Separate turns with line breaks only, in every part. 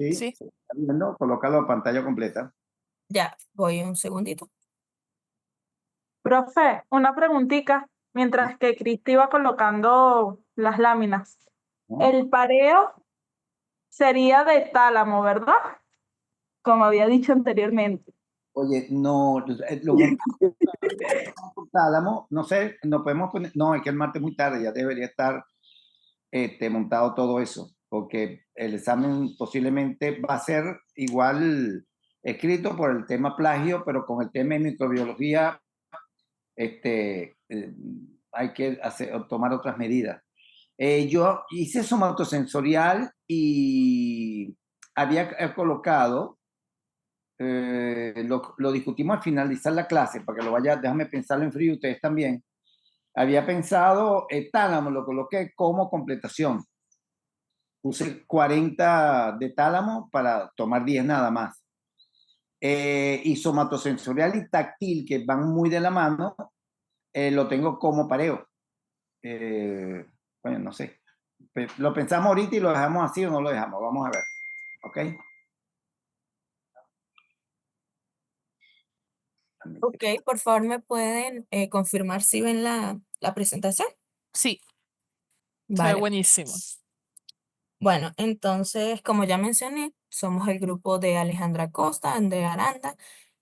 Sí,
Sí,
¿se está viendo? Colócalo a pantalla completa.
ya, voy un segundito.
Profe, una preguntita, mientras que Cristi iba colocando las láminas.
¿No?
El pareo sería de tálamo, ¿verdad? Como había dicho anteriormente.
Oye, no, lo montamos por tálamo, no sé, no podemos poner, no, es que el martes es muy tarde, ya debería estar montado todo eso, porque el examen posiblemente va a ser igual escrito por el tema plagio, pero con el tema de microbiología este, hay que tomar otras medidas. Yo hice somatosensorial y había colocado, lo discutimos al finalizar la clase, para que lo vaya, déjame pensarlo en frío, ustedes también. Había pensado tálamo, lo coloqué como completación. Puse 40 de tálamo para tomar 10 nada más. Y somatosensorial y táctil, que van muy de la mano, lo tengo como pareo. Bueno, no sé. Lo pensamos ahorita y lo dejamos así o no lo dejamos. Vamos a ver. ¿Ok?
Ok, por favor, ¿me pueden confirmar si ven la presentación?
sí, se ve
Vale.
buenísimo.
Bueno, entonces, como ya mencioné, somos el grupo de Alejandra Costa, Andrea Aranda,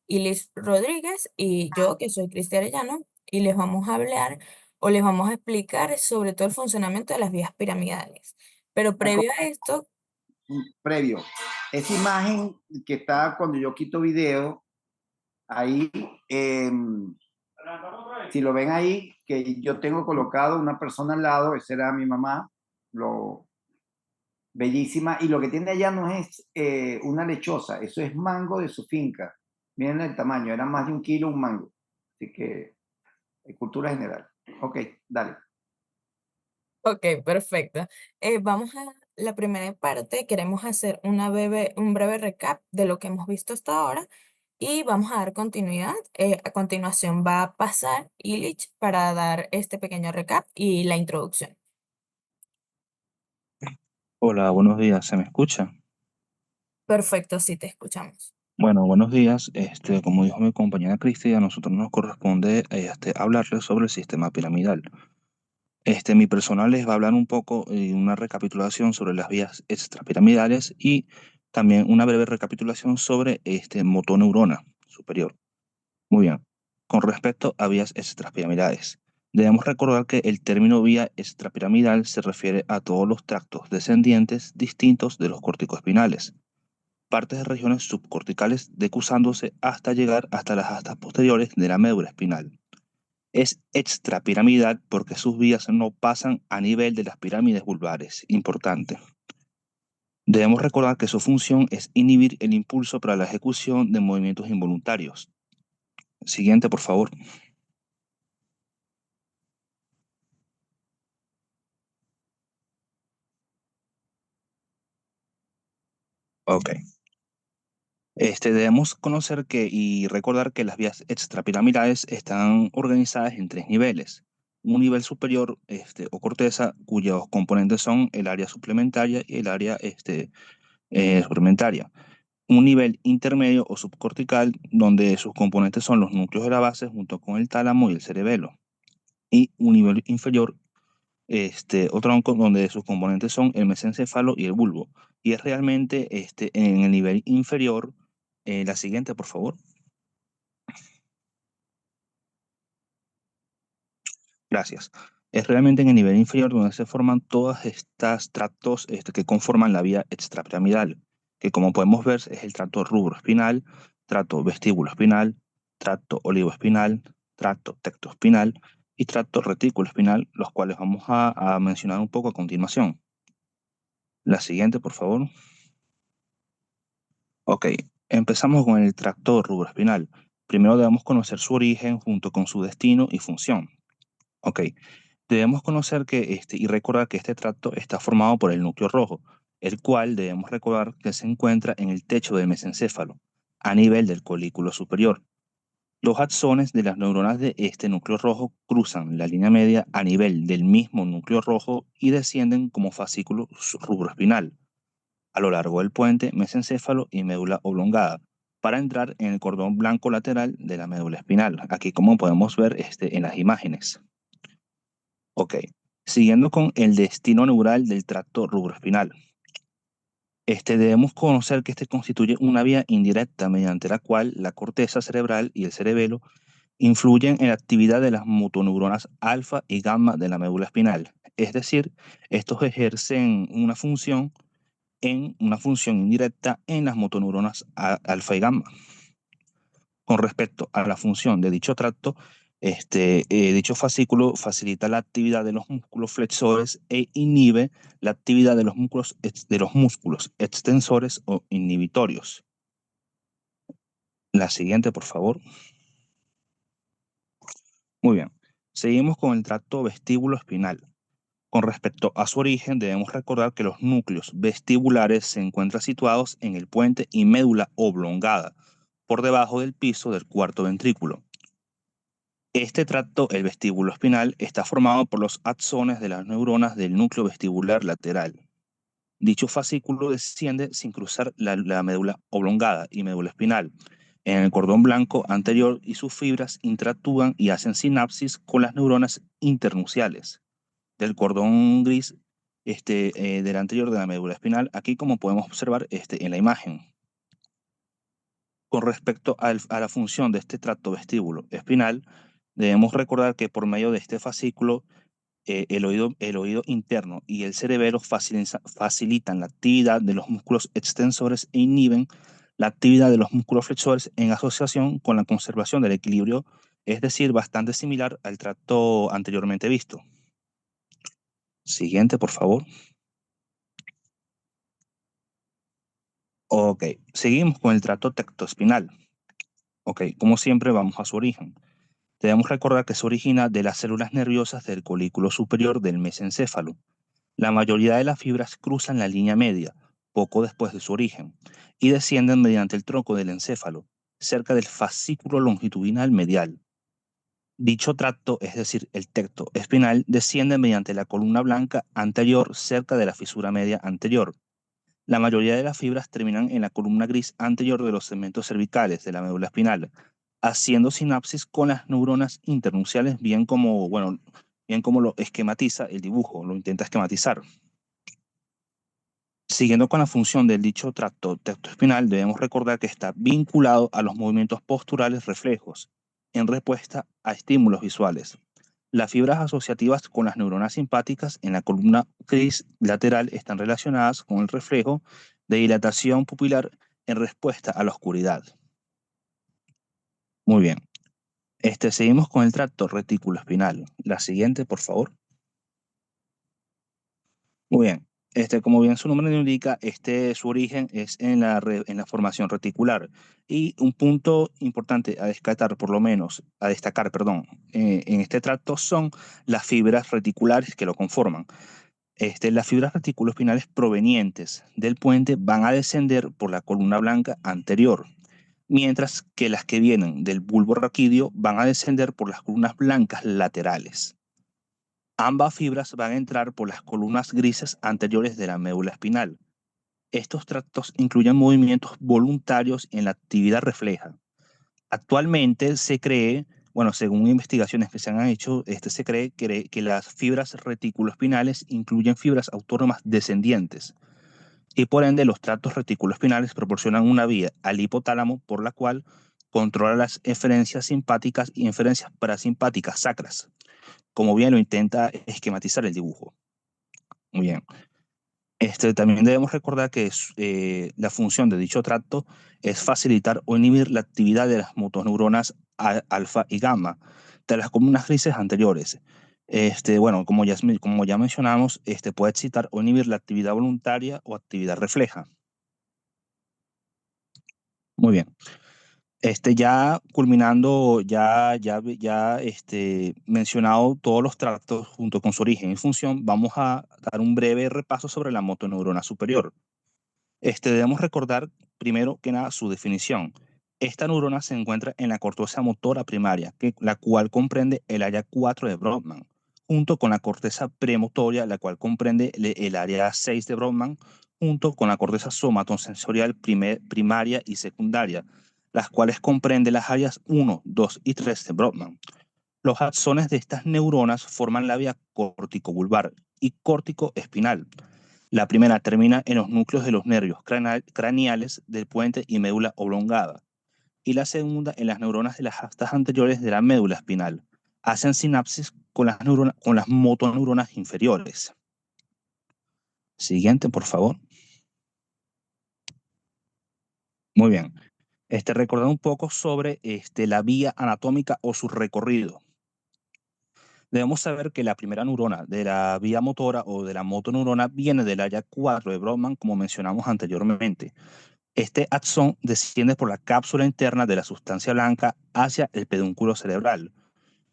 Liz Rodríguez y yo, que soy Cristi Arellano, y les vamos a hablar o les vamos a explicar sobre todo el funcionamiento de las vías piramidales. Pero previo a esto,
Previo. Esa imagen que está cuando yo quito video, ahí, si lo ven ahí, que yo tengo colocado una persona al lado, esa era mi mamá, bellísima, y lo que tiene allá no es una lechosa, eso es mango de su finca. Miren el tamaño, era más de 1 kilo un mango. Así que, cultura general. Ok, dale.
ok, perfecto. Vamos a la primera parte. Queremos hacer un breve recap de lo que hemos visto hasta ahora y vamos a dar continuidad. A continuación va a pasar Illich para dar este pequeño recap y la introducción.
Hola, buenos días, ¿se me escucha?
Perfecto, sí, te escuchamos.
Bueno, buenos días. Como dijo mi compañera Cristi, a nosotros nos corresponde hablarles sobre el sistema piramidal. Mi personal les va a hablar un poco, una recapitulación sobre las vías extrapiramidales y también una breve recapitulación sobre motoneurona superior. Muy bien. Con respecto a vías extrapiramidales, debemos recordar que el término vía extrapiramidal se refiere a todos los tractos descendientes distintos de los corticoespinales, partes de regiones subcorticales decusándose hasta llegar hasta las astas posteriores de la médula espinal. Es extrapiramidal porque sus vías no pasan a nivel de las pirámides vulvares. Importante. Debemos recordar que su función es inhibir el impulso para la ejecución de movimientos involuntarios. Siguiente, por favor. Ok. Debemos conocer y recordar que las vías extrapiramidales están organizadas en 3 niveles. Un nivel superior o corteza, cuyos componentes son el área suplementaria y el área suplementaria. Un nivel intermedio o subcortical, donde sus componentes son los núcleos de la base junto con el tálamo y el cerebelo. Y un nivel inferior, o tronco, donde sus componentes son el mesencéfalo y el bulbo. Y es realmente en el nivel inferior, la siguiente, por favor. Gracias. Es realmente en el nivel inferior donde se forman todas estas tractos que conforman la vía extrapiramidal, que como podemos ver es el tracto rubroespinal, tracto vestíbuloespinal, tracto olivoespinal, tracto tectoespinal y tracto reticuloespinal, los cuales vamos a mencionar un poco a continuación. La siguiente, por favor. Ok, empezamos con el tracto rubroespinal. Primero debemos conocer su origen junto con su destino y función. Ok, debemos conocer y recordar que este tracto está formado por el núcleo rojo, el cual debemos recordar que se encuentra en el techo del mesencéfalo, a nivel del colículo superior. Los axones de las neuronas de este núcleo rojo cruzan la línea media a nivel del mismo núcleo rojo y descienden como fascículo rubroespinal. a lo largo del puente mesencéfalo y médula oblongada para entrar en el cordón blanco lateral de la médula espinal, aquí como podemos ver en las imágenes. Ok, siguiendo con el destino neural del tracto rubroespinal. Debemos conocer que este constituye una vía indirecta mediante la cual la corteza cerebral y el cerebelo influyen en la actividad de las motoneuronas alfa y gamma de la médula espinal. Es decir, estos ejercen una función indirecta en las motoneuronas alfa y gamma. Con respecto a la función de dicho tracto, dicho fascículo facilita la actividad de los músculos flexores e inhibe la actividad de los músculos extensores o inhibitorios. La siguiente, por favor. Muy bien. Seguimos con el tracto vestíbulo espinal. Con respecto a su origen, debemos recordar que los núcleos vestibulares se encuentran situados en el puente y médula oblongada, por debajo del piso del cuarto ventrículo. Este tracto, el vestíbulo espinal, está formado por los axones de las neuronas del núcleo vestibular lateral. Dicho fascículo desciende sin cruzar la médula oblongada y médula espinal en el cordón blanco anterior y sus fibras interactúan y hacen sinapsis con las neuronas internuciales del cordón gris del anterior de la médula espinal, aquí como podemos observar en la imagen. Con respecto a la función de este tracto vestíbulo espinal, debemos recordar que por medio de este fascículo, el oído interno y el cerebelo facilitan la actividad de los músculos extensores e inhiben la actividad de los músculos flexores en asociación con la conservación del equilibrio, es decir, bastante similar al tracto anteriormente visto. Siguiente, por favor. Ok, seguimos con el tracto tectoespinal. Ok, como siempre vamos a su origen. Debemos recordar que se origina de las células nerviosas del colículo superior del mesencéfalo. La mayoría de las fibras cruzan la línea media, poco después de su origen, y descienden mediante el tronco del encéfalo, cerca del fascículo longitudinal medial. Dicho tracto, es decir, el tecto espinal, desciende mediante la columna blanca anterior cerca de la fisura media anterior. La mayoría de las fibras terminan en la columna gris anterior de los segmentos cervicales de la médula espinal, haciendo sinapsis con las neuronas internunciales, bien como lo esquematiza el dibujo, lo intenta esquematizar. Siguiendo con la función del dicho tracto tectoespinal, debemos recordar que está vinculado a los movimientos posturales reflejos, en respuesta a estímulos visuales. Las fibras asociativas con las neuronas simpáticas en la columna gris lateral están relacionadas con el reflejo de dilatación pupilar en respuesta a la oscuridad. Muy bien. Seguimos con el tracto reticuloespinal. La siguiente, por favor. Muy bien. Como bien su nombre lo indica, su origen es en la formación reticular. Y un punto importante a destacar, en este tracto son las fibras reticulares que lo conforman. Las fibras reticuloespinales provenientes del puente van a descender por la columna blanca anterior, mientras que las que vienen del bulbo raquídeo van a descender por las columnas blancas laterales. Ambas fibras van a entrar por las columnas grises anteriores de la médula espinal. Estos tractos incluyen movimientos voluntarios en la actividad refleja. Actualmente se cree, según investigaciones que se han hecho, se cree que las fibras reticuloespinales incluyen fibras autónomas descendientes y por ende los tractos reticuloespinales proporcionan una vía al hipotálamo por la cual controla las eferencias simpáticas y eferencias parasimpáticas sacras, como bien lo intenta esquematizar el dibujo. Muy bien. También debemos recordar que la función de dicho tracto es facilitar o inhibir la actividad de las motoneuronas alfa y gamma de las columnas grises anteriores. Como ya mencionamos, puede excitar o inhibir la actividad voluntaria o actividad refleja. Muy bien. Ya culminando, mencionado todos los tractos junto con su origen y función, vamos a dar un breve repaso sobre la motoneurona superior. Debemos recordar, primero que nada, su definición. Esta neurona se encuentra en la corteza motora primaria, la cual comprende el área 4 de Brodmann, junto con la corteza premotoria, la cual comprende el área 6 de Brodmann, junto con la corteza somatosensorial primaria y secundaria, las cuales comprende las áreas 1, 2 y 3 de Brodmann. Los axones de estas neuronas forman la vía córtico-vulvar y córtico-espinal. La primera termina en los núcleos de los nervios craneales del puente y médula oblongada, y la segunda en las neuronas de las astas anteriores de la médula espinal. Hacen sinapsis con las motoneuronas inferiores. Siguiente, por favor. Muy bien. Recordar un poco sobre la vía anatómica o su recorrido. Debemos saber que la primera neurona de la vía motora o de la motoneurona viene del área 4 de Brodmann, como mencionamos anteriormente. Este axón desciende por la cápsula interna de la sustancia blanca hacia el pedúnculo cerebral.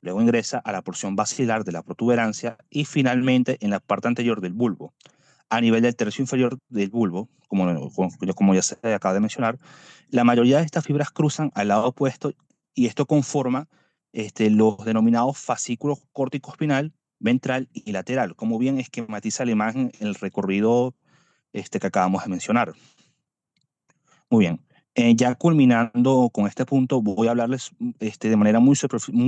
Luego ingresa a la porción basilar de la protuberancia y finalmente en la parte anterior del bulbo. A nivel del tercio inferior del bulbo, como ya se acaba de mencionar, la mayoría de estas fibras cruzan al lado opuesto y esto conforma los denominados fascículos córtico-espinal, ventral y lateral, como bien esquematiza la imagen en el recorrido que acabamos de mencionar. Muy bien. Ya culminando con este punto, voy a hablarles de manera muy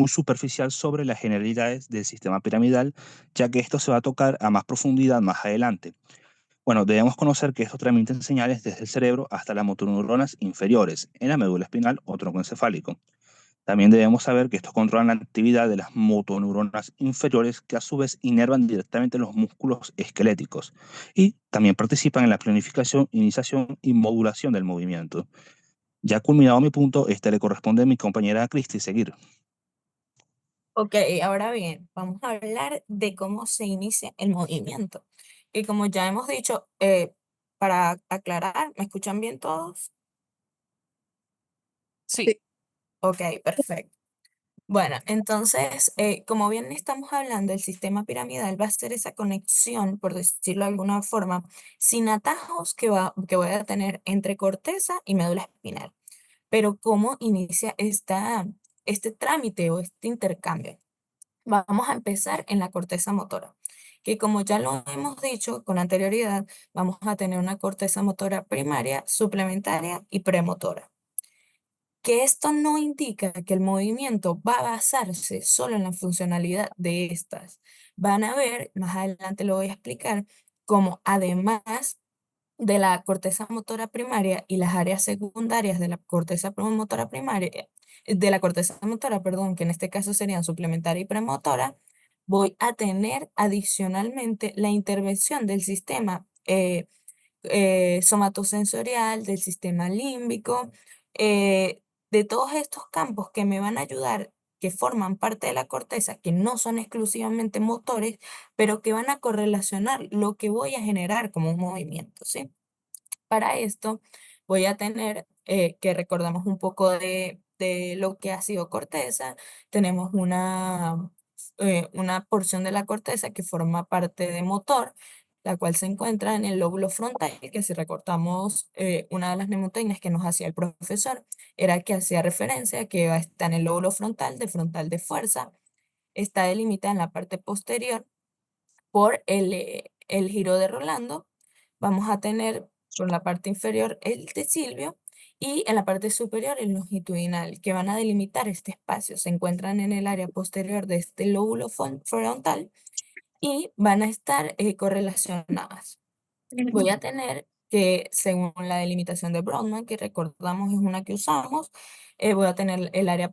superficial sobre las generalidades del sistema piramidal, ya que esto se va a tocar a más profundidad más adelante. Bueno, debemos conocer que estos transmiten señales desde el cerebro hasta las motoneuronas inferiores, en la médula espinal o tronco encefálico. También debemos saber que estos controlan la actividad de las motoneuronas inferiores, que a su vez inervan directamente los músculos esqueléticos y también participan en la planificación, iniciación y modulación del movimiento. Ya culminado mi punto, le corresponde a mi compañera Cristi seguir.
Ok, ahora bien, vamos a hablar de cómo se inicia el movimiento. Y como ya hemos dicho, para aclarar, ¿me escuchan bien todos?
Sí.
Ok, perfecto. Bueno, entonces, como bien estamos hablando, el sistema piramidal va a ser esa conexión, por decirlo de alguna forma, sin atajos que voy a tener entre corteza y médula espinal. Pero ¿cómo inicia este trámite o este intercambio? Vamos a empezar en la corteza motora, que como ya lo hemos dicho con anterioridad, vamos a tener una corteza motora primaria, suplementaria y premotora. Que esto no indica que el movimiento va a basarse solo en la funcionalidad de estas. Van a ver, más adelante lo voy a explicar, como además de la corteza motora primaria y las áreas secundarias de la corteza motora primaria, de la corteza motora, perdón, que en este caso serían suplementaria y premotora, voy a tener adicionalmente la intervención del sistema somatosensorial, del sistema límbico, de todos estos campos que me van a ayudar, que forman parte de la corteza, que no son exclusivamente motores, pero que van a correlacionar lo que voy a generar como un movimiento, ¿sí? Para esto voy a tener que recordamos un poco de lo que ha sido corteza. Tenemos una porción de la corteza que forma parte de motor, la cual se encuentra en el lóbulo frontal, que si recortamos una de las mnemotécnicas que nos hacía el profesor, era que hacía referencia a que está en el lóbulo frontal de fuerza, está delimitada en la parte posterior por el giro de Rolando. Vamos a tener por la parte inferior el de Silvio y en la parte superior el longitudinal, que van a delimitar este espacio. Se encuentran en el área posterior de este lóbulo frontal y van a estar correlacionadas. Voy a tener que, según la delimitación de Brodmann, que recordamos es una que usamos, voy a tener el área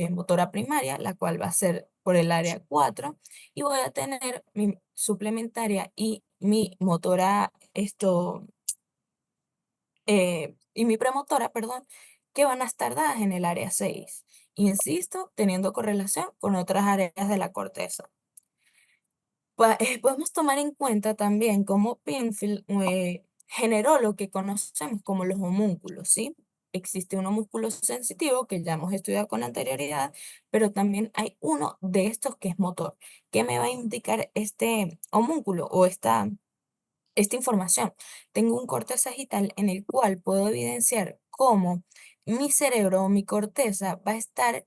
motora primaria, la cual va a ser por el área 4, y voy a tener mi suplementaria y mi motora, y mi premotora, perdón, que van a estar dadas en el área 6. Insisto, teniendo correlación con otras áreas de la corteza. Podemos tomar en cuenta también cómo Penfield generó lo que conocemos como los homúnculos, ¿sí? Existe un homúnculo sensitivo que ya hemos estudiado con anterioridad, pero también hay uno de estos que es motor. ¿Qué me va a indicar este homúnculo o esta información? Tengo un corte sagital en el cual puedo evidenciar cómo mi cerebro o mi corteza va a estar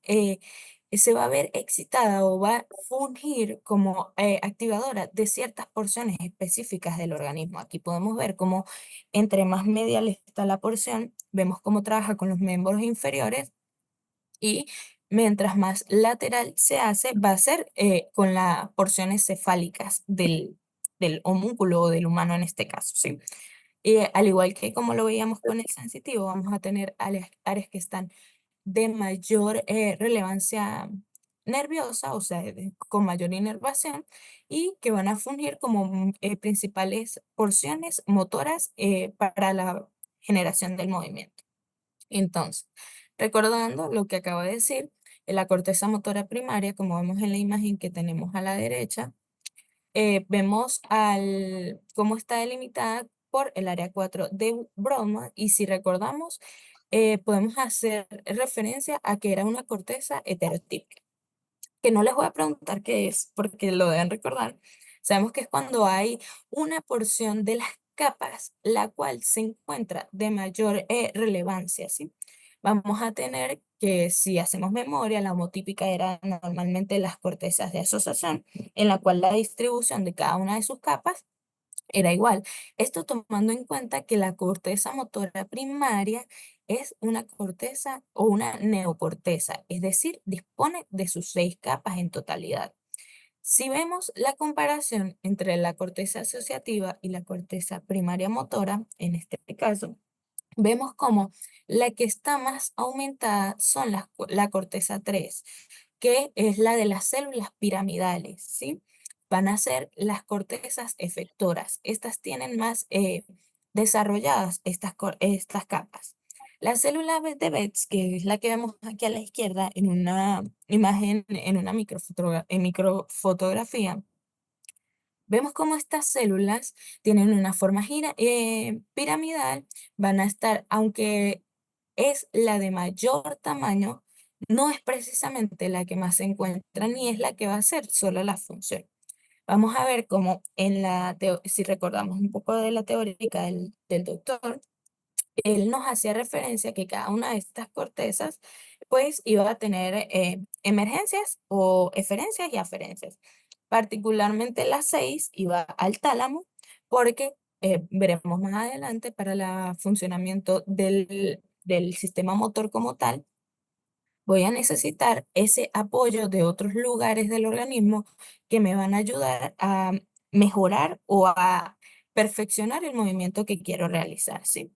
se va a ver excitada o va a fungir como activadora de ciertas porciones específicas del organismo. Aquí podemos ver cómo entre más medial está la porción, vemos cómo trabaja con los miembros inferiores, y mientras más lateral se hace, va a ser con las porciones cefálicas del homúnculo o del humano en este caso, ¿sí? Al igual que como lo veíamos con el sensitivo, vamos a tener áreas que están de mayor relevancia nerviosa, o sea, con mayor inervación, y que van a fungir como principales porciones motoras para la generación del movimiento. Entonces, recordando lo que acabo de decir, la corteza motora primaria, como vemos en la imagen que tenemos a la derecha, vemos cómo está delimitada por el área 4 de Brodmann, y si recordamos, podemos hacer referencia a que era una corteza heterotípica, que no les voy a preguntar qué es, porque lo deben recordar. Sabemos que es cuando hay una porción de las capas, la cual se encuentra de mayor relevancia, ¿sí? Vamos a tener que, si hacemos memoria, la homotípica era normalmente las cortezas de asociación, en la cual la distribución de cada una de sus capas era igual. Esto tomando en cuenta que la corteza motora primaria es una corteza o una neocorteza, es decir, dispone de sus 6 capas en totalidad. Si vemos la comparación entre la corteza asociativa y la corteza primaria motora, en este caso, vemos como la que está más aumentada son la corteza 3, que es la de las células piramidales, ¿sí? Van a ser las cortezas efectoras. Estas tienen más desarrolladas estas capas. La célula de Betz, que es la que vemos aquí a la izquierda en una imagen, en una microfotografía, vemos cómo estas células tienen una forma piramidal, van a estar, aunque es la de mayor tamaño, no es precisamente la que más se encuentra ni es la que va a hacer solo la función. Vamos a ver cómo si recordamos un poco de la teórica del doctor, él nos hacía referencia que cada una de estas cortezas pues iba a tener emergencias o eferencias y aferencias. Particularmente la 6 iba al tálamo, porque veremos más adelante para el funcionamiento del sistema motor como tal, voy a necesitar ese apoyo de otros lugares del organismo que me van a ayudar a mejorar o a perfeccionar el movimiento que quiero realizar, ¿sí?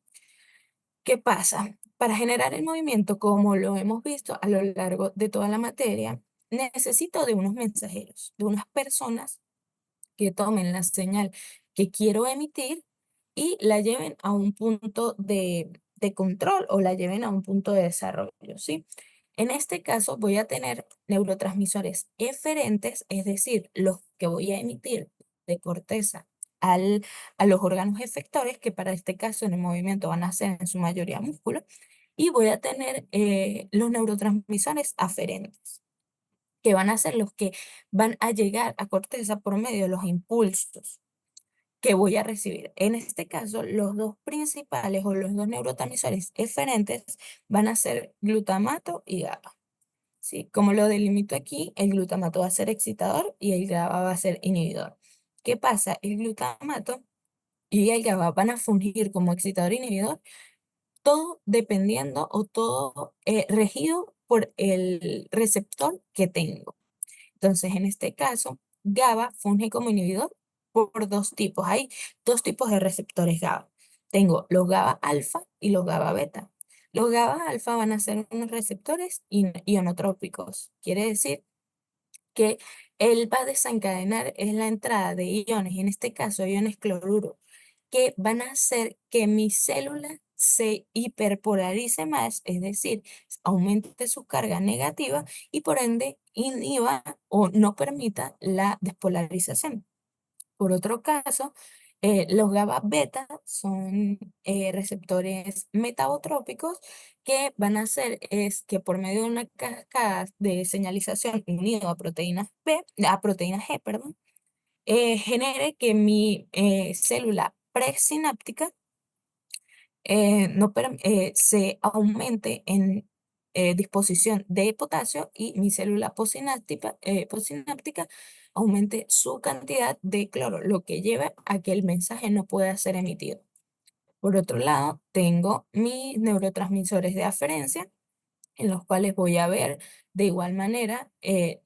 ¿Qué pasa? Para generar el movimiento, como lo hemos visto a lo largo de toda la materia, necesito de unos mensajeros, de unas personas que tomen la señal que quiero emitir y la lleven a un punto de control o la lleven a un punto de desarrollo, ¿sí? En este caso voy a tener neurotransmisores eferentes, es decir, los que voy a emitir de corteza a los órganos efectores, que para este caso en el movimiento van a ser en su mayoría músculos, y voy a tener los neurotransmisores aferentes, que van a ser los que van a llegar a corteza por medio de los impulsos que voy a recibir. En este caso, los dos principales o los dos neurotransmisores eferentes van a ser glutamato y GABA. ¿Sí? Como lo delimito aquí, el glutamato va a ser excitador y el GABA va a ser inhibidor. ¿Qué pasa? El glutamato y el GABA van a fungir como excitador e inhibidor, todo dependiendo o todo regido por el receptor que tengo. Entonces, en este caso, GABA funge como inhibidor por dos tipos. Hay dos tipos de receptores GABA. Tengo los GABA alfa y los GABA beta. Los GABA alfa van a ser unos receptores ionotrópicos. Quiere decir que él va a desencadenar en la entrada de iones, en este caso iones cloruro, que van a hacer que mi célula se hiperpolarice más, es decir, aumente su carga negativa y por ende inhiba o no permita la despolarización. Por otro caso, los GABA beta son receptores metabotrópicos que van a hacer es que por medio de una cascada de señalización unido a proteínas G, perdón, genere que mi célula presináptica se aumente disposición de potasio y mi célula postsináptica aumente su cantidad de cloro, lo que lleva a que el mensaje no pueda ser emitido. Por otro lado, tengo mis neurotransmisores de aferencia, en los cuales voy a ver de igual manera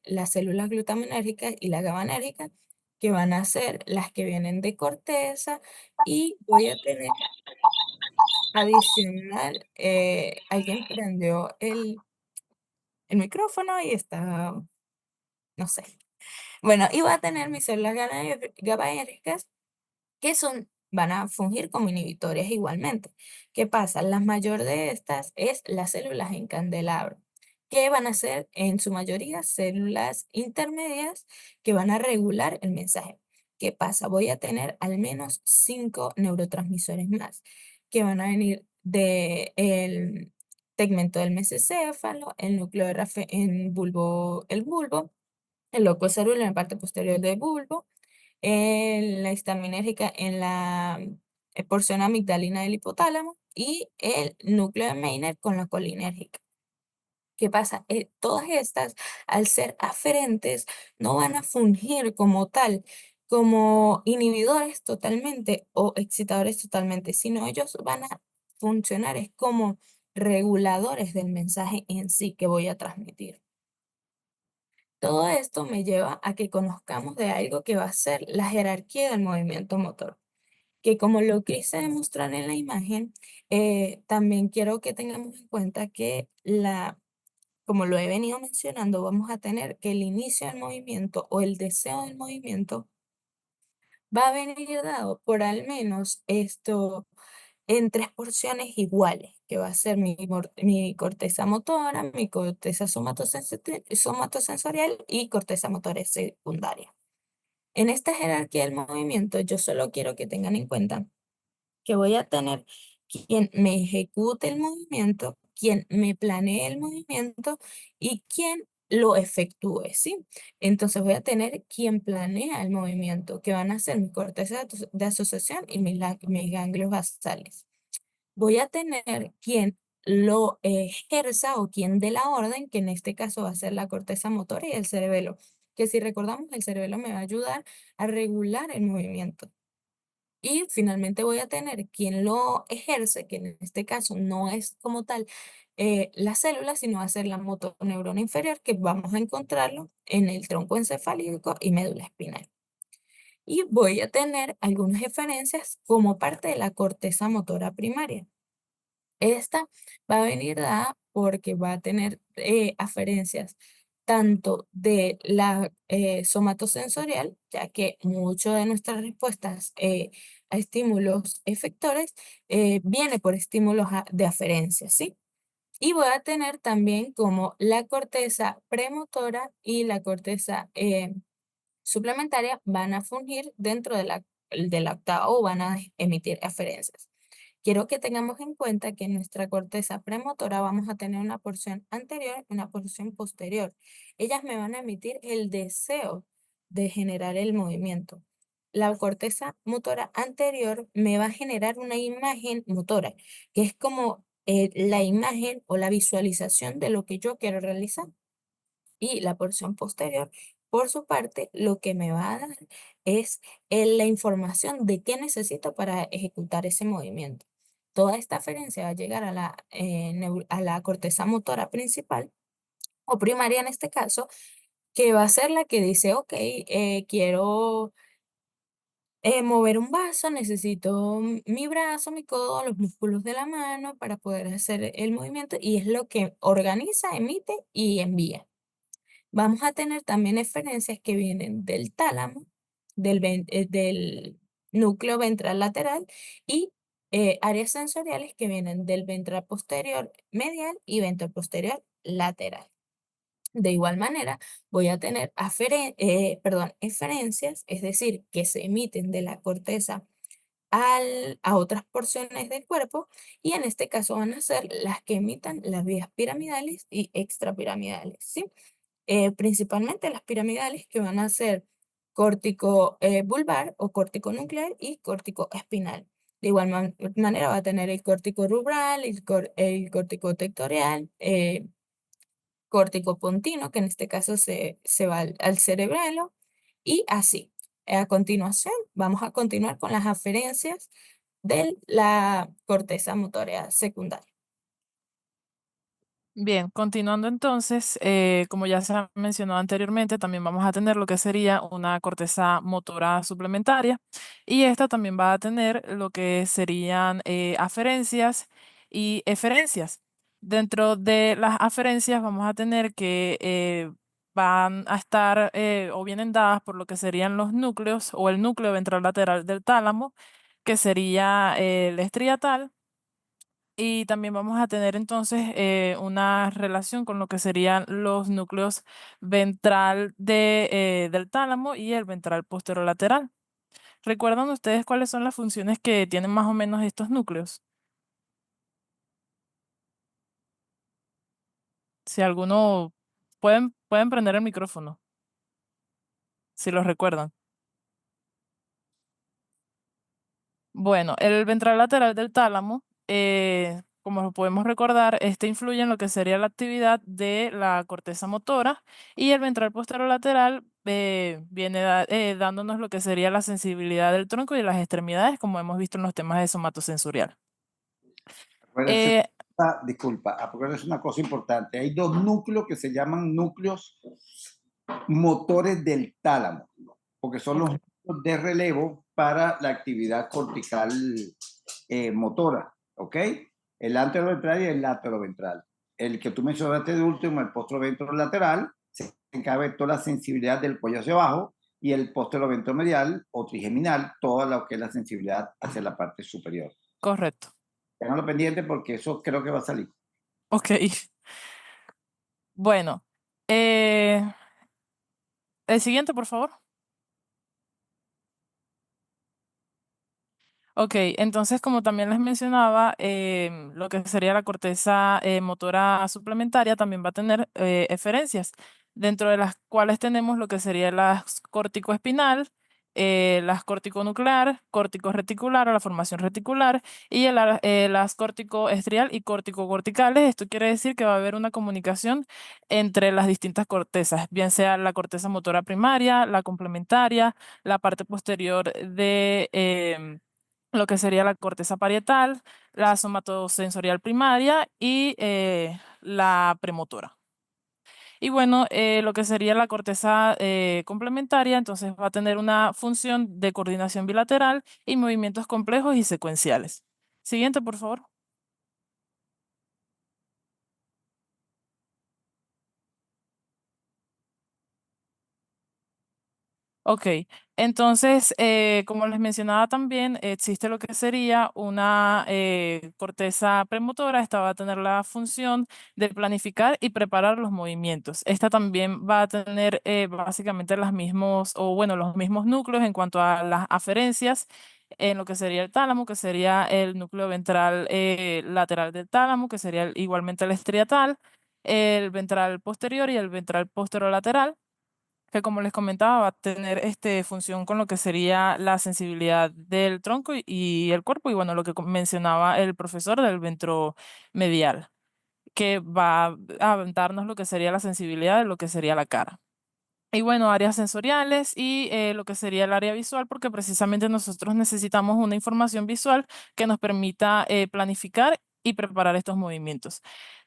las células glutaminérgicas y la GABAergica, que van a ser las que vienen de corteza, y voy a tener adicional, alguien prendió el micrófono y está, no sé. Bueno, y voy a tener mis células GABAergicas que van a fungir como inhibitorias igualmente. ¿Qué pasa? La mayor de estas es las células en candelabro, que van a ser en su mayoría células intermedias que van a regular el mensaje. ¿Qué pasa? Voy a tener al menos 5 neurotransmisores más, que van a venir del tegmento del mesocéfalo, el núcleo en bulbo, el loco cerebral en la parte posterior del bulbo, la histaminérgica en la porción amigdalina del hipotálamo y el núcleo de Meynert con la colinérgica. ¿Qué pasa? Todas estas, al ser aferentes, no van a fungir como tal, como inhibidores totalmente o excitadores totalmente, sino ellos van a funcionar es como reguladores del mensaje en sí que voy a transmitir. Todo esto me lleva a que conozcamos de algo que va a ser la jerarquía del movimiento motor, que como lo quise demostrar en la imagen, también quiero que tengamos en cuenta que como lo he venido mencionando, vamos a tener que el inicio del movimiento o el deseo del movimiento va a venir dado por al menos esto en 3 porciones iguales, que va a ser mi corteza motora, mi corteza somatosensorial y corteza motora secundaria. En esta jerarquía del movimiento, yo solo quiero que tengan en cuenta que voy a tener quien me ejecute el movimiento, quien me planee el movimiento y quien lo efectúe, ¿sí? Entonces voy a tener quien planea el movimiento, que van a ser mi corteza de asociación y mis ganglios basales. Voy a tener quien lo ejerza o quien dé la orden, que en este caso va a ser la corteza motora y el cerebelo, que si recordamos, el cerebelo me va a ayudar a regular el movimiento. Y finalmente voy a tener quien lo ejerce, que en este caso no es como tal la célula, sino va a ser la motoneurona inferior, que vamos a encontrarlo en el tronco encefálico y médula espinal. Y voy a tener algunas referencias como parte de la corteza motora primaria. Esta va a venir dada porque va a tener aferencias tanto de la somatosensorial, ya que muchas de nuestras respuestas a estímulos efectores viene por estímulos de aferencia, ¿sí? Y voy a tener también como la corteza premotora y la corteza suplementaria van a fungir dentro de la octava o van a emitir aferencias. Quiero que tengamos en cuenta que en nuestra corteza premotora vamos a tener una porción anterior y una porción posterior. Ellas me van a emitir el deseo de generar el movimiento. La corteza motora anterior me va a generar una imagen motora, que es como la imagen o la visualización de lo que yo quiero realizar. Y la porción posterior, por su parte, lo que me va a dar es la información de qué necesito para ejecutar ese movimiento. Toda esta aferencia va a llegar a la corteza motora principal o primaria en este caso, que va a ser la que dice, ok, quiero mover un vaso, necesito mi brazo, mi codo, los músculos de la mano para poder hacer el movimiento, y es lo que organiza, emite y envía. Vamos a tener también referencias que vienen del tálamo, del núcleo ventral lateral y áreas sensoriales que vienen del ventral posterior medial y ventral posterior lateral. De igual manera, voy a tener eferencias, es decir, que se emiten de la corteza a otras porciones del cuerpo, y en este caso van a ser las que emitan las vías piramidales y extrapiramidales, ¿sí? Principalmente las piramidales, que van a ser córtico vulvar o córtico nuclear y córtico espinal. De igual manera va a tener el córtico rubral, el córtico tectorial, córtico pontino, que en este caso se va al cerebelo, y así. A continuación, vamos a continuar con las aferencias de la corteza motora secundaria.
Bien, continuando entonces, como ya se ha mencionado anteriormente, también vamos a tener lo que sería una corteza motora suplementaria y esta también va a tener lo que serían aferencias y eferencias. Dentro de las aferencias vamos a tener que van a estar o vienen dadas por lo que serían los núcleos o el núcleo ventral lateral del tálamo, que sería el estriatal. Y también vamos a tener entonces una relación con lo que serían los núcleos ventral del tálamo y el ventral posterolateral. ¿Recuerdan ustedes cuáles son las funciones que tienen más o menos estos núcleos? Si alguno, pueden prender el micrófono, si los recuerdan. Bueno, el ventral lateral del tálamo, como lo podemos recordar, este influye en lo que sería la actividad de la corteza motora y el ventral posterolateral viene dándonos lo que sería la sensibilidad del tronco y de las extremidades, como hemos visto en los temas de somatosensorial.
Acuérdense,
Eh,
disculpa, acuérdense una cosa importante. Hay dos núcleos que se llaman núcleos motores del tálamo, porque son los
Ok.
núcleos de relevo para la actividad cortical motora, ¿ok? El anteroventral y el lateroventral. El que tú mencionaste de último, el posteroventrolateral, se encarga de toda la sensibilidad del cuello hacia abajo, y el posteroventromedial o trigeminal, toda lo que es la sensibilidad hacia la parte superior.
Correcto.
Tenganlo pendiente porque eso creo que va a salir.
Ok. Bueno, el siguiente, por favor. Ok, entonces como también les mencionaba, lo que sería la corteza motora suplementaria también va a tener eferencias, dentro de las cuales tenemos lo que sería las córtico-espinal, las córtico-nuclear, córtico-reticular o la formación reticular y las córtico-estrial y córtico-corticales. Esto quiere decir que va a haber una comunicación entre las distintas cortezas, bien sea la corteza motora primaria, la complementaria, la parte posterior de lo que sería la corteza parietal, la somatosensorial primaria y la premotora. Y bueno, lo que sería la corteza complementaria, entonces va a tener una función de coordinación bilateral y movimientos complejos y secuenciales. Siguiente, por favor. Ok, entonces, como les mencionaba también, existe lo que sería una corteza premotora. Esta va a tener la función de planificar y preparar los movimientos. Esta también va a tener básicamente las mismos, o bueno, los mismos núcleos en cuanto a las aferencias en lo que sería el tálamo, que sería el núcleo ventral lateral del tálamo, que sería igualmente el estriatal, el ventral posterior y el ventral posterolateral, que como les comentaba va a tener función con lo que sería la sensibilidad del tronco y el cuerpo y bueno, lo que mencionaba el profesor del ventromedial, que va a darnos lo que sería la sensibilidad de lo que sería la cara. Y bueno, áreas sensoriales y lo que sería el área visual, porque precisamente nosotros necesitamos una información visual que nos permita planificar y preparar estos movimientos.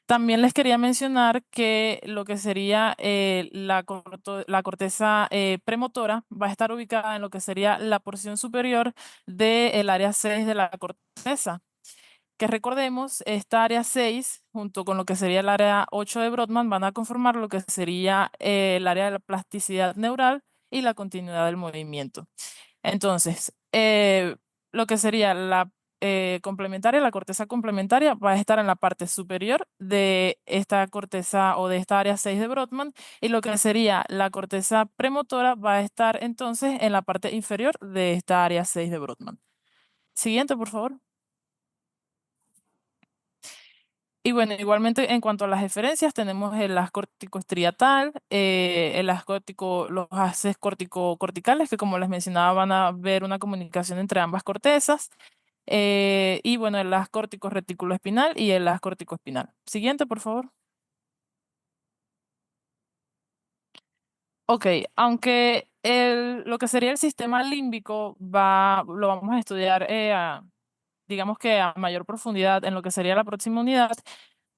También les quería mencionar que lo que sería la corteza premotora va a estar ubicada en lo que sería la porción superior del área 6 de la corteza, que recordemos, esta área 6, junto con lo que sería el área 8 de Brodmann, van a conformar lo que sería el área de la plasticidad neural y la continuidad del movimiento. Entonces, lo que sería la complementaria, la corteza complementaria, va a estar en la parte superior de esta corteza o de esta área 6 de Brodmann, y lo que sería la corteza premotora va a estar entonces en la parte inferior de esta área 6 de Brodmann. Siguiente, por favor. Y bueno, igualmente en cuanto a las referencias, tenemos el haz córtico estriatal, el haz córtico, los haces córtico-corticales, que como les mencionaba, van a ver una comunicación entre ambas cortezas. Y bueno, el haz córtico reticuloespinal y el haz córtico espinal. Siguiente, por favor. Ok, aunque lo que sería el sistema límbico lo vamos a estudiar, digamos que a mayor profundidad en lo que sería la próxima unidad.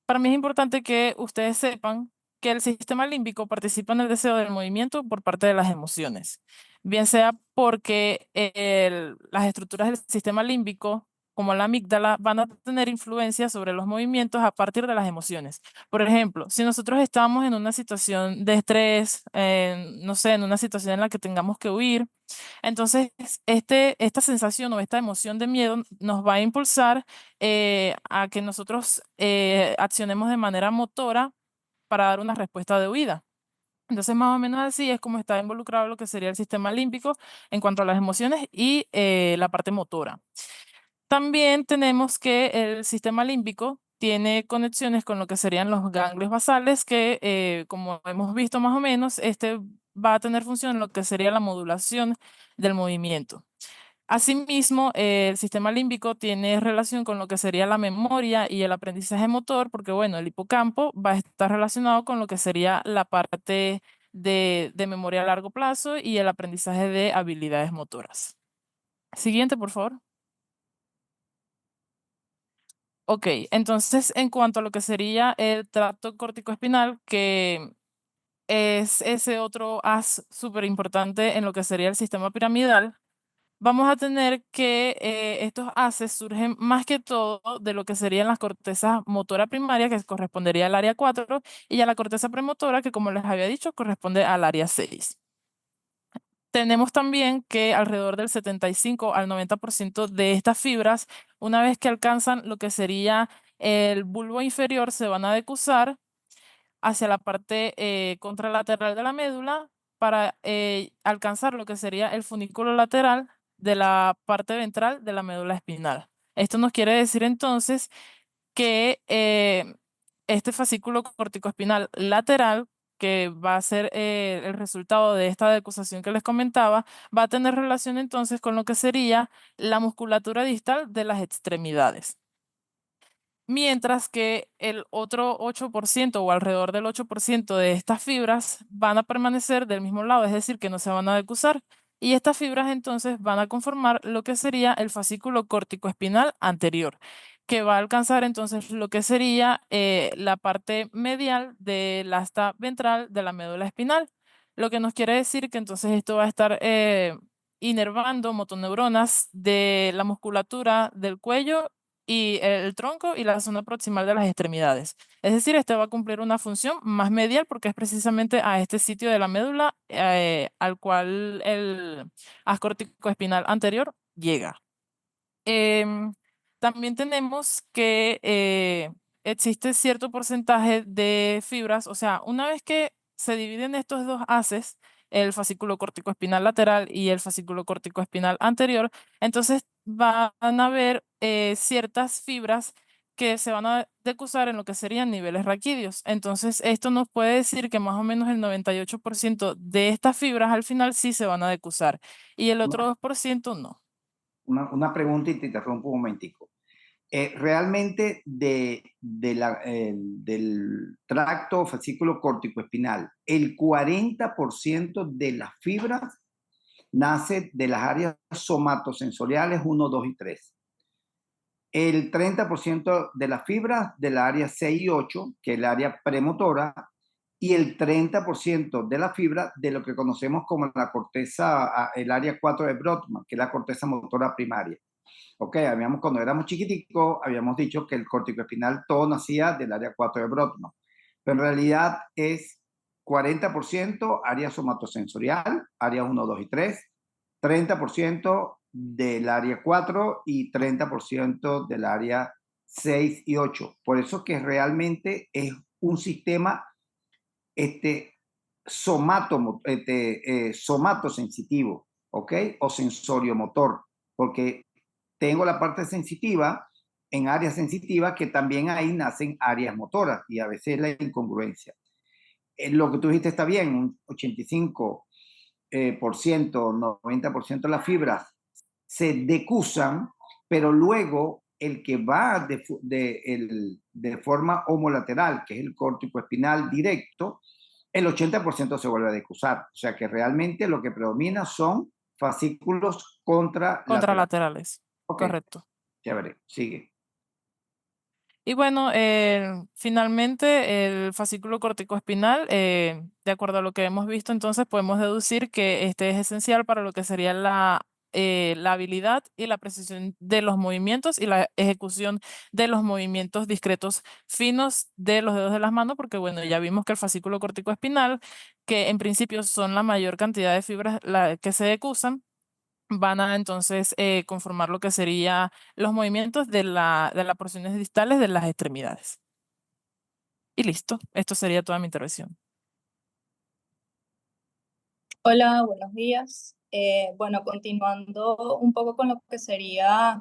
Para mí es importante que ustedes sepan que el sistema límbico participa en el deseo del movimiento por parte de las emociones, bien sea porque las estructuras del sistema límbico, como la amígdala, van a tener influencia sobre los movimientos a partir de las emociones. Por ejemplo, si nosotros estamos en una situación de estrés, no sé, en una situación en la que tengamos que huir, entonces, esta sensación o esta emoción de miedo nos va a impulsar a que nosotros accionemos de manera motora para dar una respuesta de huida. Entonces, más o menos así es como está involucrado lo que sería el sistema límbico en cuanto a las emociones y la parte motora. También tenemos que el sistema límbico tiene conexiones con lo que serían los ganglios basales, que como hemos visto más o menos, este va a tener función en lo que sería la modulación del movimiento. Asimismo, el sistema límbico tiene relación con lo que sería la memoria y el aprendizaje motor, porque bueno, el hipocampo va a estar relacionado con lo que sería la parte de memoria a largo plazo y el aprendizaje de habilidades motoras. Siguiente, por favor. Ok, entonces en cuanto a lo que sería el tracto córtico-espinal, que es ese otro as súper importante en lo que sería el sistema piramidal, vamos a tener que estos haces surgen más que todo de lo que serían las cortezas motora primaria, que correspondería al área 4, y a la corteza premotora, que como les había dicho, corresponde al área 6. Tenemos también que alrededor del 75 al 90% de estas fibras, una vez que alcanzan lo que sería el bulbo inferior, se van a decusar hacia la parte contralateral de la médula para alcanzar lo que sería el funículo lateral de la parte ventral de la médula espinal. Esto nos quiere decir entonces que este fascículo corticoespinal lateral, que va a ser el resultado de esta decusación que les comentaba, va a tener relación entonces con lo que sería la musculatura distal de las extremidades. Mientras que el otro 8% o alrededor del 8% de estas fibras van a permanecer del mismo lado, es decir, que no se van a decusar. Y estas fibras entonces van a conformar lo que sería el fascículo córtico-espinal anterior, que va a alcanzar entonces lo que sería la parte medial del asta ventral de la médula espinal. Lo que nos quiere decir que entonces esto va a estar inervando motoneuronas de la musculatura del cuello y el tronco y la zona proximal de las extremidades. Es decir, este va a cumplir una función más medial porque es precisamente a este sitio de la médula al cual el haz corticoespinal anterior llega. Em, También tenemos que existe cierto porcentaje de fibras, o sea, una vez que se dividen estos dos haces, el fascículo córtico-espinal lateral y el fascículo córtico-espinal anterior, entonces van a haber ciertas fibras que se van a decusar en lo que serían niveles raquídeos. Entonces, esto nos puede decir que más o menos el 98% de estas fibras al final sí se van a decusar y el otro 2% no.
Una pregunta y te interrumpo un momentico. Realmente del tracto fascículo córtico-espinal, el 40% de las fibras nace de las áreas somatosensoriales 1, 2 y 3. El 30% de las fibras del área 6 y 8, que es el área premotora, y el 30% de la fibra de lo que conocemos como la corteza, el área 4 de Brodmann, que es la corteza motora primaria. Ok, cuando éramos chiquiticos, habíamos dicho que el córtico-espinal todo nacía del área 4 de Brodmann, pero en realidad es 40% área somatosensorial, área 1, 2 y 3, 30% del área 4 y 30% del área 6 y 8. Por eso que realmente es un sistema somatosensitivo, ¿ok? O sensoriomotor, porque tengo la parte sensitiva en áreas sensitivas que también ahí nacen áreas motoras y a veces la incongruencia. Lo que tú dijiste está bien, un 85%, 90% de las fibras se decusan, pero luego el que va de forma homolateral, que es el córtico espinal directo, el 80% se vuelve a decusar. O sea que realmente lo que predomina son fascículos contralaterales.
Contralaterales,
Ok,
correcto.
chévere, sigue.
Y bueno, finalmente el fascículo corticoespinal, de acuerdo a lo que hemos visto, entonces podemos deducir que este es esencial para lo que sería la habilidad y la precisión de los movimientos y la ejecución de los movimientos discretos finos de los dedos de las manos, porque bueno, ya vimos que el fascículo corticoespinal, que en principio son la mayor cantidad de fibras que se decusan, van a entonces conformar lo que sería los movimientos de las porciones distales de las extremidades. Y listo, esto sería toda mi intervención.
Hola, buenos días. Bueno, continuando un poco con lo que sería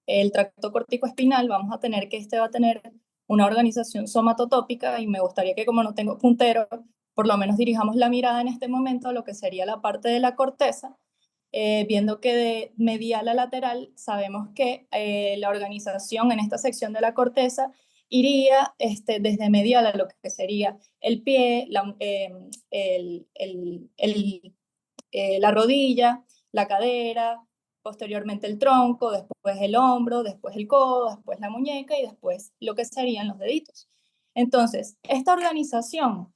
el tracto corticoespinal, vamos a tener que este va a tener una organización somatotópica y me gustaría que, como no tengo puntero, por lo menos dirijamos la mirada en este momento a lo que sería la parte de la corteza, viendo que de medial a lateral sabemos que la organización en esta sección de la corteza iría desde medial a lo que sería el pie, la rodilla, la cadera, posteriormente el tronco, después el hombro, después el codo, después la muñeca y después lo que serían los deditos. Entonces, esta organización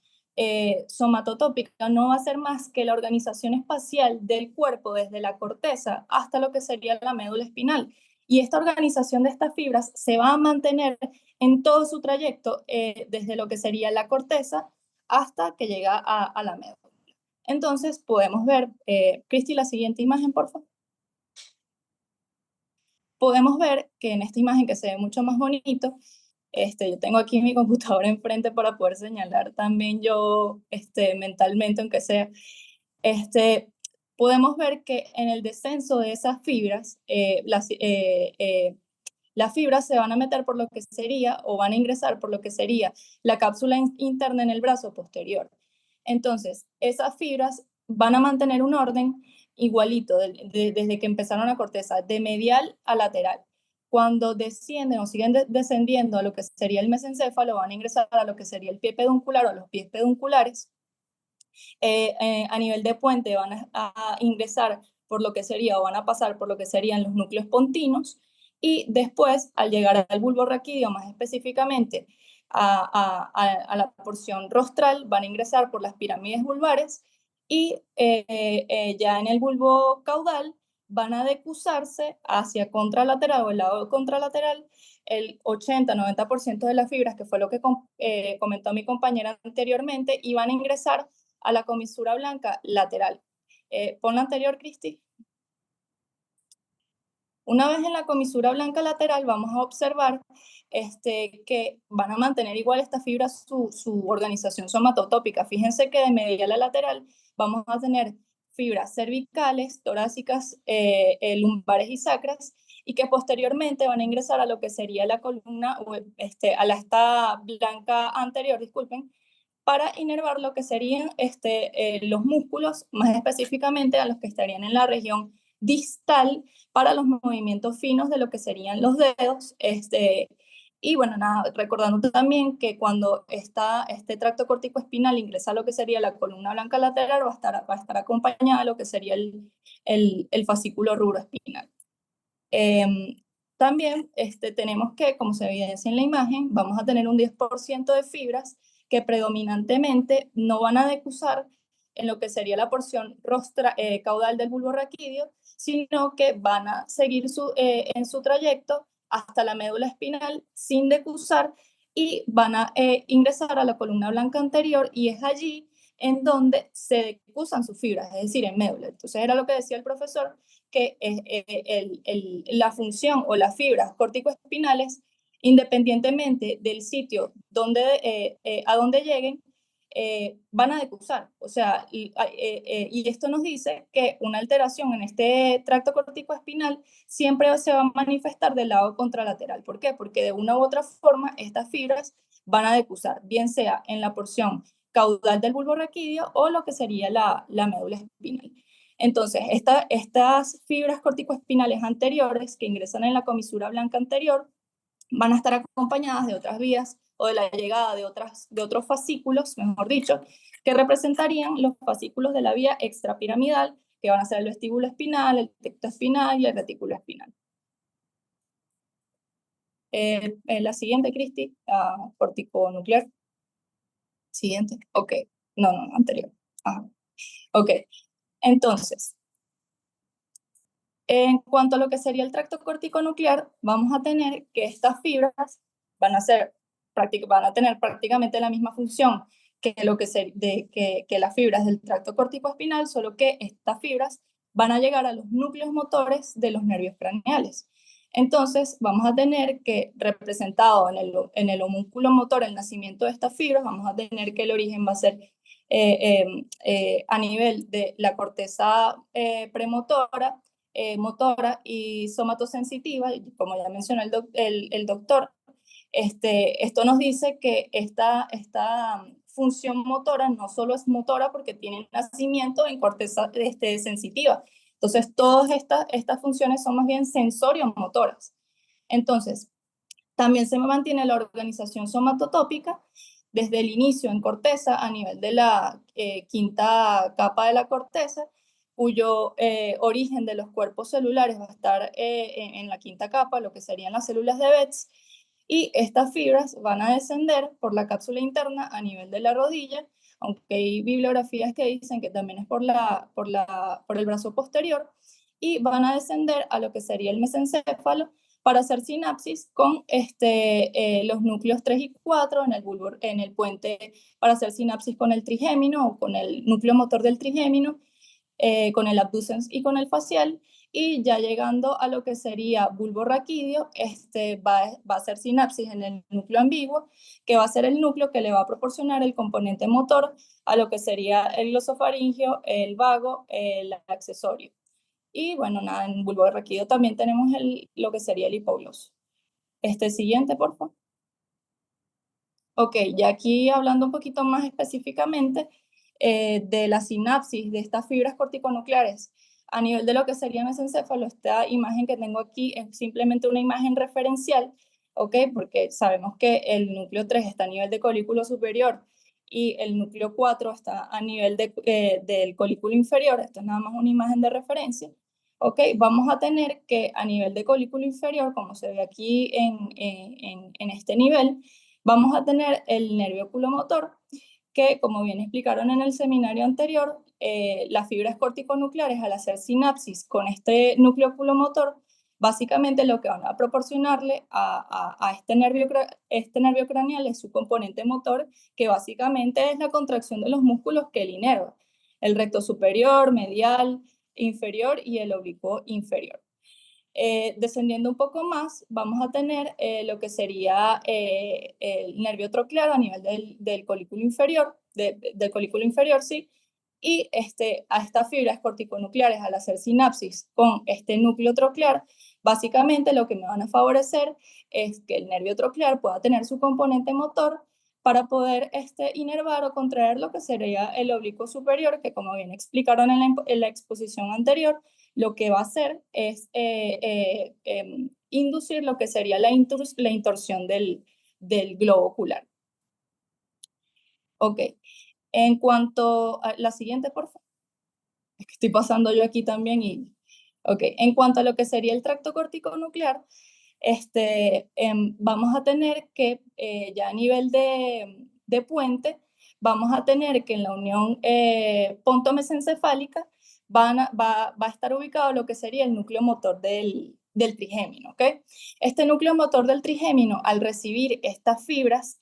somatotópica no va a ser más que la organización espacial del cuerpo desde la corteza hasta lo que sería la médula espinal. Y esta organización de estas fibras se va a mantener en todo su trayecto desde lo que sería la corteza hasta que llega a la médula. Entonces podemos ver, Cristi, la siguiente imagen, por favor. Podemos ver que en esta imagen que se ve mucho más bonito, yo tengo aquí mi computadora enfrente para poder señalar también yo mentalmente, aunque sea, podemos ver que en el descenso de esas fibras, las fibras se van a meter por lo que sería, o van a ingresar por lo que sería la cápsula interna en el brazo posterior. Entonces, esas fibras van a mantener un orden igualito desde que empezaron la corteza, de medial a lateral. Cuando descienden o siguen descendiendo a lo que sería el mesencéfalo, van a ingresar a lo que sería el pie peduncular o los pies pedunculares. A nivel de puente van a ingresar por lo que sería, o van a pasar por lo que serían los núcleos pontinos, y después, al llegar al bulbo raquídeo, más específicamente a la porción rostral, van a ingresar por las pirámides vulvares, y ya en el bulbo caudal van a decusarse hacia contralateral o el lado contralateral el 80-90% de las fibras, que fue lo que comentó mi compañera anteriormente, y van a ingresar a la comisura blanca lateral. Pon la anterior, Cristi. Una vez en la comisura blanca lateral, vamos a observar que van a mantener igual estas fibras su organización somatotópica. Fíjense que de medial a lateral vamos a tener fibras cervicales, torácicas, lumbares y sacras, y que posteriormente van a ingresar a lo que sería la columna, a la esta blanca anterior, disculpen, para inervar lo que serían los músculos, más específicamente a los que estarían en la región distal para los movimientos finos de lo que serían los dedos. Y bueno, nada, recordando también que cuando este tracto corticoespinal ingresa a lo que sería la columna blanca lateral, va a estar acompañada de lo que sería el fascículo rubroespinal. También tenemos que, como se evidencia en la imagen, vamos a tener un 10% de fibras que predominantemente no van a decusar en lo que sería la porción caudal del bulbo raquídeo, sino que van a seguir en su trayecto hasta la médula espinal sin decusar, y van a ingresar a la columna blanca anterior, y es allí en donde se decusan sus fibras, es decir, en médula. Entonces era lo que decía el profesor, que la función o las fibras corticoespinales, independientemente del sitio a donde lleguen, van a decusar. O sea, y esto nos dice que una alteración en este tracto corticoespinal siempre se va a manifestar del lado contralateral. ¿Por qué? Porque de una u otra forma estas fibras van a decusar, bien sea en la porción caudal del bulbo raquídeo o lo que sería la médula espinal. Entonces, estas fibras corticoespinales anteriores que ingresan en la comisura blanca anterior van a estar acompañadas de otras vías o de la llegada de otros fascículos, mejor dicho, que representarían los fascículos de la vía extrapiramidal, que van a ser el vestíbulo espinal, el tecto espinal y el retículo espinal. La siguiente, Cristi, corticonuclear. Siguiente, ok. No, anterior. Ajá. Ok, entonces, en cuanto a lo que sería el tracto corticonuclear, vamos a tener que estas fibras van a tener prácticamente la misma función que las fibras del tracto corticoespinal, solo que estas fibras van a llegar a los núcleos motores de los nervios craneales. Entonces, vamos a tener que, representado en el homúnculo motor, el nacimiento de estas fibras, vamos a tener que el origen va a ser a nivel de la corteza premotora, motora y somatosensitiva, y como ya mencionó el doctor, esto nos dice que esta función motora no solo es motora porque tiene nacimiento en corteza sensitiva. Entonces, todas estas funciones son más bien sensorio-motoras. Entonces, también se mantiene la organización somatotópica desde el inicio en corteza a nivel de la quinta capa de la corteza, cuyo origen de los cuerpos celulares va a estar en la quinta capa, lo que serían las células de Betz, y estas fibras van a descender por la cápsula interna a nivel de la rodilla, aunque hay bibliografías que dicen que también es por el brazo posterior, y van a descender a lo que sería el mesencéfalo para hacer sinapsis con los núcleos 3 y 4 en el puente, para hacer sinapsis con el trigémino o con el núcleo motor del trigémino, con el abducens y con el facial, y ya llegando a lo que sería bulbo raquídeo, va a hacer sinapsis en el núcleo ambiguo, que va a ser el núcleo que le va a proporcionar el componente motor a lo que sería el glosofaringeo, el vago, el accesorio. Y bueno, nada, en bulbo raquídeo también tenemos lo que sería el hipogloso. Siguiente, por favor. Ok, ya aquí hablando un poquito más específicamente de la sinapsis de estas fibras corticonucleares a nivel de lo que sería mesencéfalo, esta imagen que tengo aquí es simplemente una imagen referencial, ok, porque sabemos que el núcleo 3 está a nivel de colículo superior y el núcleo 4 está a nivel del colículo inferior. Esto es nada más una imagen de referencia. Ok, vamos a tener que a nivel de colículo inferior, como se ve aquí en este nivel, vamos a tener el nervio oculomotor, que como bien explicaron en el seminario anterior, las fibras corticonucleares al hacer sinapsis con este núcleo oculomotor, básicamente lo que van a proporcionarle a este nervio craneal es su componente motor, que básicamente es la contracción de los músculos que él inerva, el recto superior, medial, inferior y el oblicuo inferior. Descendiendo un poco más, vamos a tener lo que sería el nervio troclear a nivel del colículo inferior, del colículo inferior, sí, y a estas fibras corticonucleares al hacer sinapsis con este núcleo troclear, básicamente lo que me van a favorecer es que el nervio troclear pueda tener su componente motor para poder inervar o contraer lo que sería el oblicuo superior, que como bien explicaron en la exposición anterior, lo que va a hacer es inducir lo que sería la intorsión del globo ocular. Ok, en cuanto a la siguiente, por favor. Es que estoy pasando yo aquí también y... Ok, en cuanto a lo que sería el tracto corticonuclear, vamos a tener que ya a nivel de puente, vamos a tener que en la unión pontomesencefálica va a estar ubicado lo que sería el núcleo motor del trigémino, ¿ok? Este núcleo motor del trigémino, al recibir estas fibras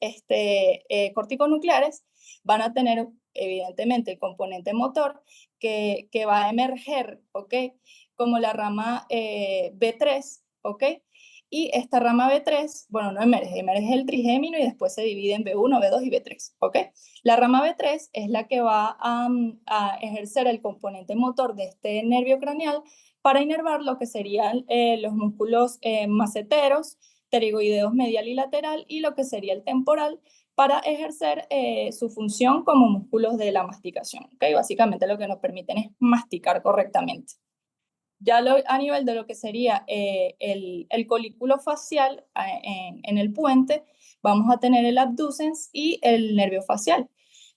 corticonucleares, van a tener evidentemente el componente motor que va a emerger, ¿ok? Como la rama B3, ¿ok? Y esta rama B3, bueno, no emerge el trigémino y después se divide en B1, B2 y B3, ¿ok? La rama B3 es la que va a ejercer el componente motor de este nervio craneal para inervar lo que serían los músculos maceteros, pterigoideos medial y lateral, y lo que sería el temporal, para ejercer su función como músculos de la masticación, ¿ok? Básicamente lo que nos permiten es masticar correctamente. Ya a nivel de lo que sería el colículo facial en el puente, vamos a tener el abducens y el nervio facial.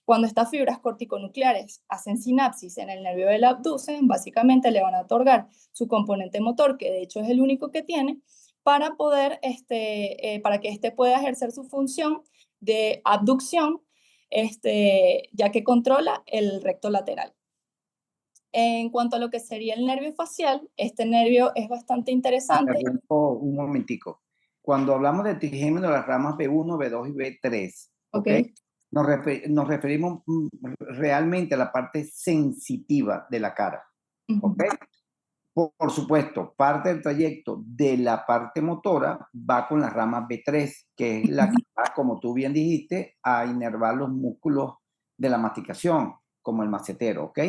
Cuando estas fibras corticonucleares hacen sinapsis en el nervio del abducens, básicamente le van a otorgar su componente motor, que de hecho es el único que tiene, para poder, para que éste pueda ejercer su función de abducción, ya que controla el recto lateral. En cuanto a lo que sería el nervio facial, este nervio es bastante interesante.
Interrumpo un momentico. Cuando hablamos de trigémino, las ramas B1, B2 y B3, ¿ok? Nos referimos realmente a la parte sensitiva de la cara, ¿ok? Por supuesto, parte del trayecto de la parte motora va con la rama B3, que es la que va, como tú bien dijiste, a inervar los músculos de la masticación, como el macetero, ¿ok?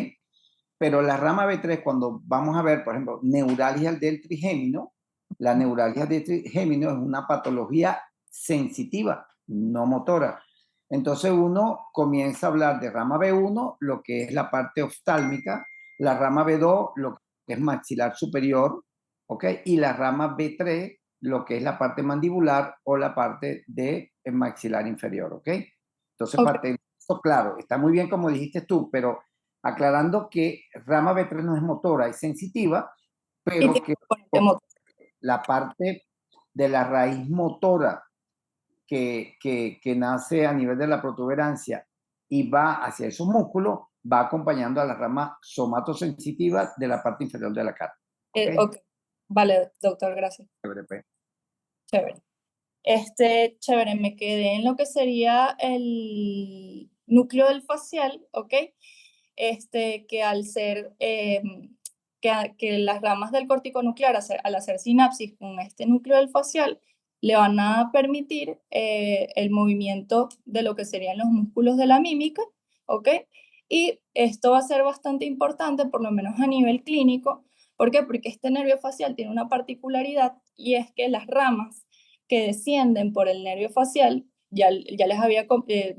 Pero la rama B3, cuando vamos a ver, por ejemplo, neuralgia del trigémino, la neuralgia del trigémino es una patología sensitiva, no motora. Entonces uno comienza a hablar de rama B1, lo que es la parte oftálmica, la rama B2, lo que es maxilar superior, ¿ok? Y la rama B3, lo que es la parte mandibular o la parte de maxilar inferior, ¿ok? Entonces, parte de eso, claro, está muy bien como dijiste tú, pero aclarando que rama B3 no es motora, es sensitiva, pero que la parte de la raíz motora que nace a nivel de la protuberancia y va hacia esos músculos, va acompañando a la rama somatosensitiva de la parte inferior de la cara.
¿Okay? Vale, doctor, gracias. Chévere. Chévere, me quedé en lo que sería el núcleo del facial, ¿ok? Que al ser, que las ramas del corticonuclear, al hacer sinapsis con este núcleo del facial, le van a permitir el movimiento de lo que serían los músculos de la mímica, ¿ok? Y esto va a ser bastante importante, por lo menos a nivel clínico. ¿Por qué? Porque este nervio facial tiene una particularidad y es que las ramas que descienden por el nervio facial, ya les había,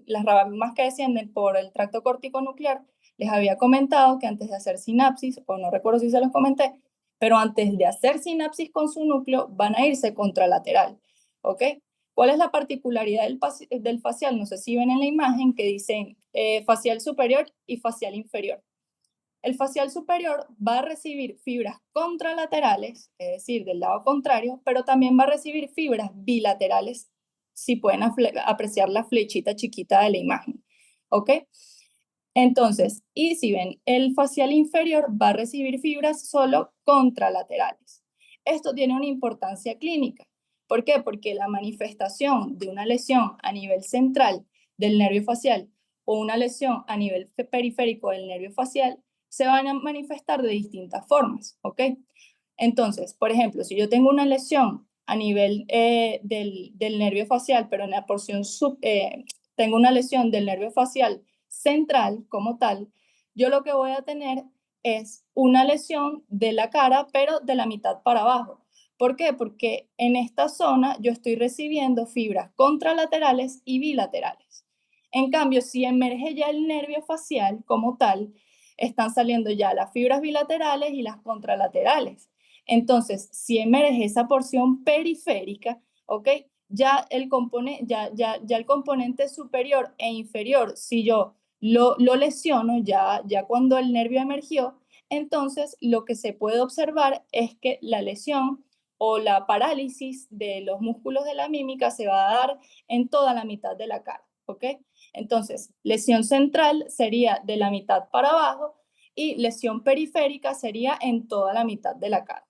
las ramas que descienden por el tracto corticonuclear, les había comentado que antes de hacer sinapsis, o no recuerdo si se los comenté, pero antes de hacer sinapsis con su núcleo, van a irse contralateral, ¿ok? ¿Cuál es la particularidad del facial? No sé si ven en la imagen que dicen facial superior y facial inferior. El facial superior va a recibir fibras contralaterales, es decir, del lado contrario, pero también va a recibir fibras bilaterales, si pueden apreciar la flechita chiquita de la imagen, ¿ok? Entonces, y si ven, el facial inferior va a recibir fibras solo contralaterales. Esto tiene una importancia clínica. ¿Por qué? Porque la manifestación de una lesión a nivel central del nervio facial o una lesión a nivel periférico del nervio facial se van a manifestar de distintas formas, ¿ok? Entonces, por ejemplo, si yo tengo una lesión a nivel del nervio facial, pero en la porción tengo una lesión del nervio facial central como tal, yo lo que voy a tener es una lesión de la cara, pero de la mitad para abajo. ¿Por qué? Porque en esta zona yo estoy recibiendo fibras contralaterales y bilaterales. En cambio, si emerge ya el nervio facial como tal, están saliendo ya las fibras bilaterales y las contralaterales. Entonces, si emerge esa porción periférica, ¿ok? Ya el componente superior e inferior, si yo lo lesiono, ya cuando el nervio emergió, entonces lo que se puede observar es que la lesión o la parálisis de los músculos de la mímica se va a dar en toda la mitad de la cara, ¿ok? Entonces, lesión central sería de la mitad para abajo y lesión periférica sería en toda la mitad de la cara.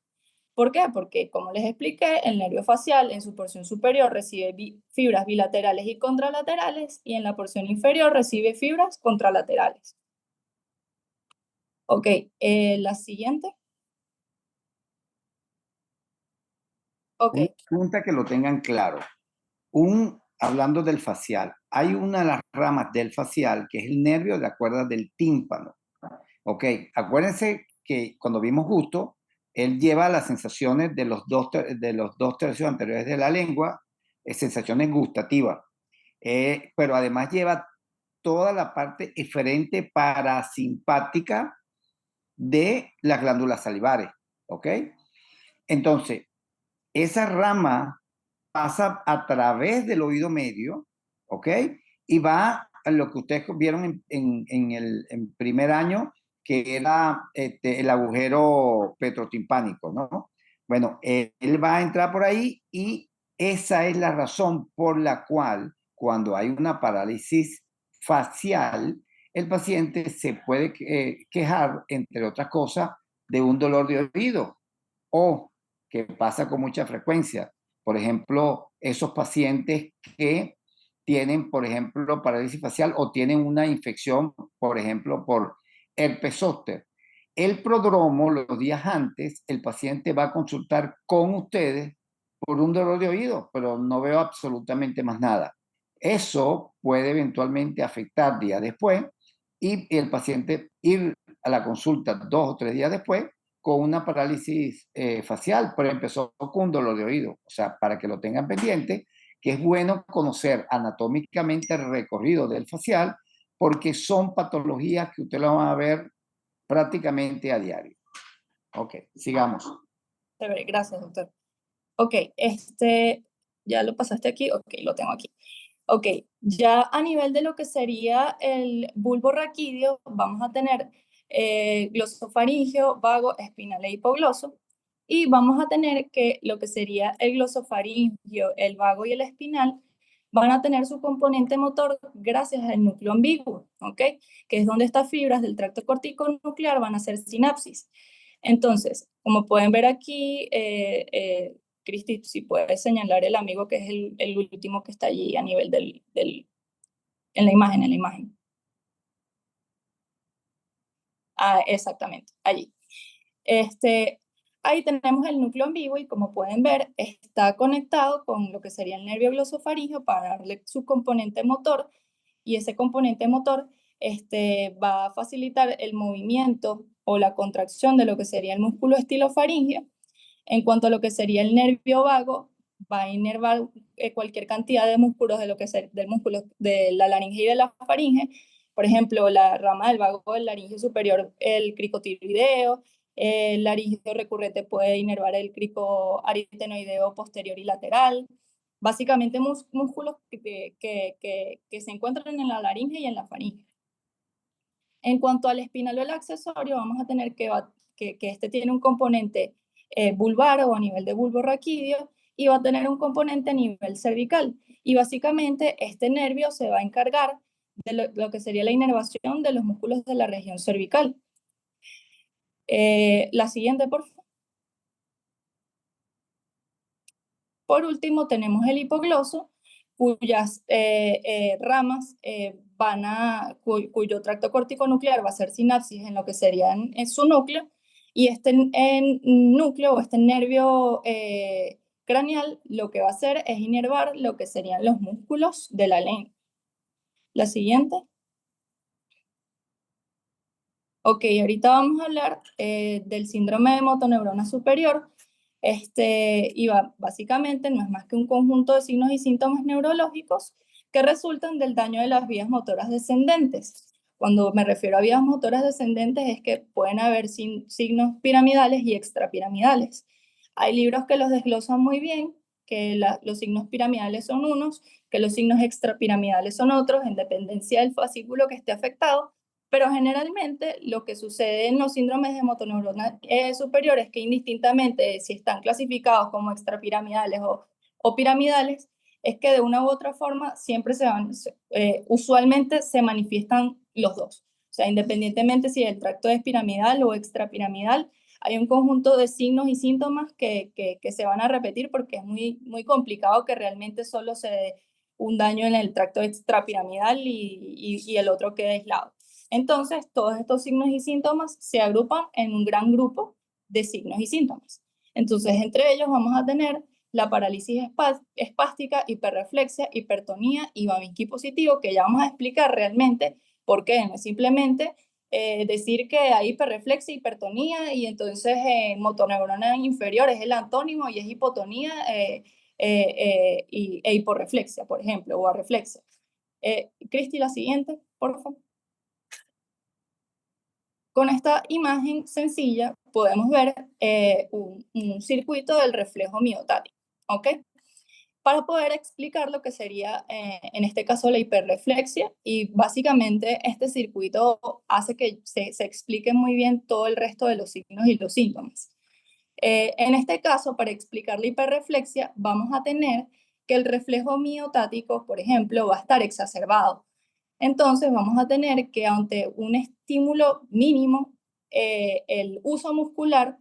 ¿Por qué? Porque, como les expliqué, el nervio facial en su porción superior recibe fibras bilaterales y contralaterales y en la porción inferior recibe fibras contralaterales. Ok, la siguiente. Ok.
Una pregunta que lo tengan claro. Hablando del facial, hay una de las ramas del facial que es el nervio de la cuerda del tímpano. Ok, acuérdense que cuando vimos gusto, él lleva las sensaciones de los dos tercios anteriores de la lengua, sensaciones gustativas, pero además lleva toda la parte eferente parasimpática de las glándulas salivares, ¿ok? Entonces, esa rama pasa a través del oído medio, ¿ok? Y va a lo que ustedes vieron en el primer año, que era el agujero petrotimpánico, ¿no? Bueno, él va a entrar por ahí y esa es la razón por la cual cuando hay una parálisis facial, el paciente se puede quejar, entre otras cosas, de un dolor de oído o que pasa con mucha frecuencia. Por ejemplo, esos pacientes que tienen, por ejemplo, parálisis facial o tienen una infección, por ejemplo, por herpes zóster. El prodromo, los días antes, el paciente va a consultar con ustedes por un dolor de oído, pero no veo absolutamente más nada. Eso puede eventualmente afectar días después y el paciente ir a la consulta 2 o 3 días después con una parálisis facial, pero empezó con un dolor de oído. O sea, para que lo tengan pendiente, que es bueno conocer anatómicamente el recorrido del facial, porque son patologías que usted lo van a ver prácticamente a diario. Ok, sigamos.
Gracias, doctor. Ok, ya lo pasaste aquí, ok, lo tengo aquí. Ok, ya a nivel de lo que sería el bulbo raquídeo, vamos a tener glosofaringeo, vago, espinal e hipogloso. Y vamos a tener que lo que sería el glosofaringeo, el vago y el espinal van a tener su componente motor gracias al núcleo ambiguo, ¿ok? Que es donde estas fibras del tracto corticonuclear van a hacer sinapsis. Entonces, como pueden ver aquí, Cristi, si puedes señalar el amigo que es el último que está allí a nivel en la imagen. Ah, exactamente, allí. Ahí tenemos el núcleo ambiguo y como pueden ver, está conectado con lo que sería el nervio glosofaringeo para darle su componente motor y ese componente motor va a facilitar el movimiento o la contracción de lo que sería el músculo estilofaringeo. En cuanto a lo que sería el nervio vago, va a inervar cualquier cantidad de músculos de lo que del músculo de la laringe y de la faringe. Por ejemplo, la rama del vago del laringio superior, el cricotiroideo, el laringio recurrente puede inervar el cricoaritenoideo posterior y lateral. Básicamente músculos que se encuentran en la laringe y en la faringe. En cuanto al espinal accesorio, vamos a tener que este tiene un componente vulvar o a nivel de bulbo raquídeo y va a tener un componente a nivel cervical. Y básicamente este nervio se va a encargar de lo que sería la inervación de los músculos de la región cervical. La siguiente, por favor. Por último, tenemos el hipogloso, cuyas ramas cuyo tracto corticonuclear va a hacer sinapsis en lo que sería en su núcleo, y este núcleo o este nervio craneal lo que va a hacer es inervar lo que serían los músculos de la lengua. La siguiente. Ok, ahorita vamos a hablar del síndrome de motoneurona superior. Básicamente no es más que un conjunto de signos y síntomas neurológicos que resultan del daño de las vías motoras descendentes. Cuando me refiero a vías motoras descendentes es que pueden haber signos piramidales y extrapiramidales. Hay libros que los desglosan muy bien, que los signos piramidales son unos, que los signos extrapiramidales son otros, en dependencia del fascículo que esté afectado, pero generalmente lo que sucede en los síndromes de motoneurona superior es que indistintamente si están clasificados como extrapiramidales o piramidales, es que de una u otra forma siempre usualmente se manifiestan los dos. O sea, independientemente si el tracto es piramidal o extrapiramidal, hay un conjunto de signos y síntomas que se van a repetir porque es muy complicado que realmente solo se dé un daño en el tracto extrapiramidal y el otro quede aislado. Entonces, todos estos signos y síntomas se agrupan en un gran grupo de signos y síntomas. Entonces, entre ellos vamos a tener la parálisis espástica, hiperreflexia, hipertonía y Babinski positivo, que ya vamos a explicar realmente por qué. No es simplemente decir que hay hiperreflexia, hipertonía y entonces motoneurona inferior es el antónimo y es hipotonía e hiporreflexia, por ejemplo, o arreflexia. Cristi, la siguiente, por favor. Con esta imagen sencilla podemos ver un circuito del reflejo miotático, ¿ok? para poder explicar lo que sería, en este caso, la hiperreflexia. Y básicamente este circuito hace que se explique muy bien todo el resto de los signos y los síntomas. En este caso, para explicar la hiperreflexia, vamos a tener que el reflejo miotático, por ejemplo, va a estar exacerbado. Entonces vamos a tener que ante un estímulo mínimo, el uso muscular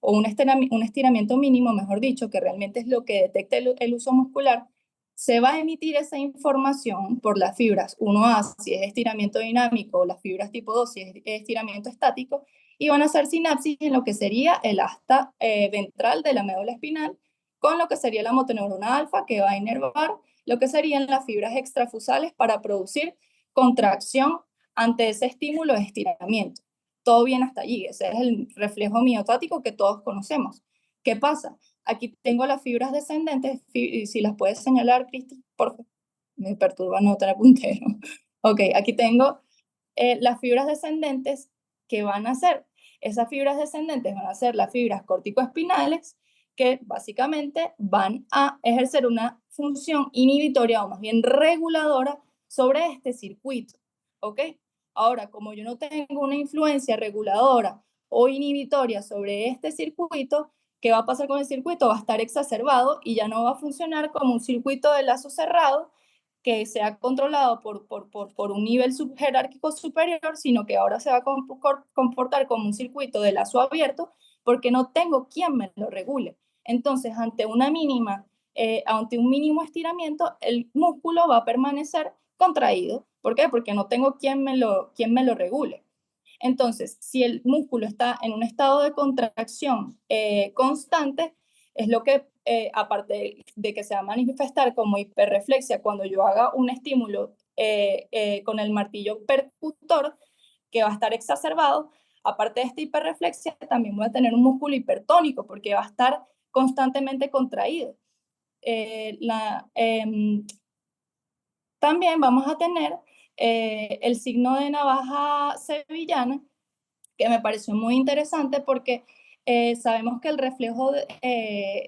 o un estiramiento mínimo, mejor dicho, que realmente es lo que detecta el uso muscular, se va a emitir esa información por las fibras 1A si es estiramiento dinámico, o las fibras tipo 2 si es estiramiento estático, y van a hacer sinapsis en lo que sería el asta ventral de la médula espinal, con lo que sería la motoneurona alfa, que va a inervar lo que serían las fibras extrafusales para producir contracción ante ese estímulo de estiramiento. Todo bien hasta allí, ese es el reflejo miotático que todos conocemos. ¿Qué pasa? Aquí tengo las fibras descendentes, si las puedes señalar, Cristi, por favor. Me perturba no tener puntero. Ok, aquí tengo las fibras descendentes que van a ser. Esas fibras descendentes van a ser las fibras corticoespinales, que básicamente van a ejercer una función inhibitoria o más bien reguladora sobre este circuito, ¿ok? Ahora, como yo no tengo una influencia reguladora o inhibitoria sobre este circuito, ¿qué va a pasar con el circuito? Va a estar exacerbado y ya no va a funcionar como un circuito de lazo cerrado que sea controlado por un nivel jerárquico superior, sino que ahora se va a comportar como un circuito de lazo abierto porque no tengo quien me lo regule. Entonces, ante un mínimo estiramiento, el músculo va a permanecer contraído. ¿Por qué? Porque no tengo quien me lo regule. Entonces, si el músculo está en un estado de contracción constante, es lo que, aparte de que se va a manifestar como hiperreflexia cuando yo haga un estímulo con el martillo percutor, que va a estar exacerbado, aparte de esta hiperreflexia, también voy a tener un músculo hipertónico, porque va a estar constantemente contraído. También vamos a tener el signo de navaja sevillana, que me pareció muy interesante porque sabemos que el reflejo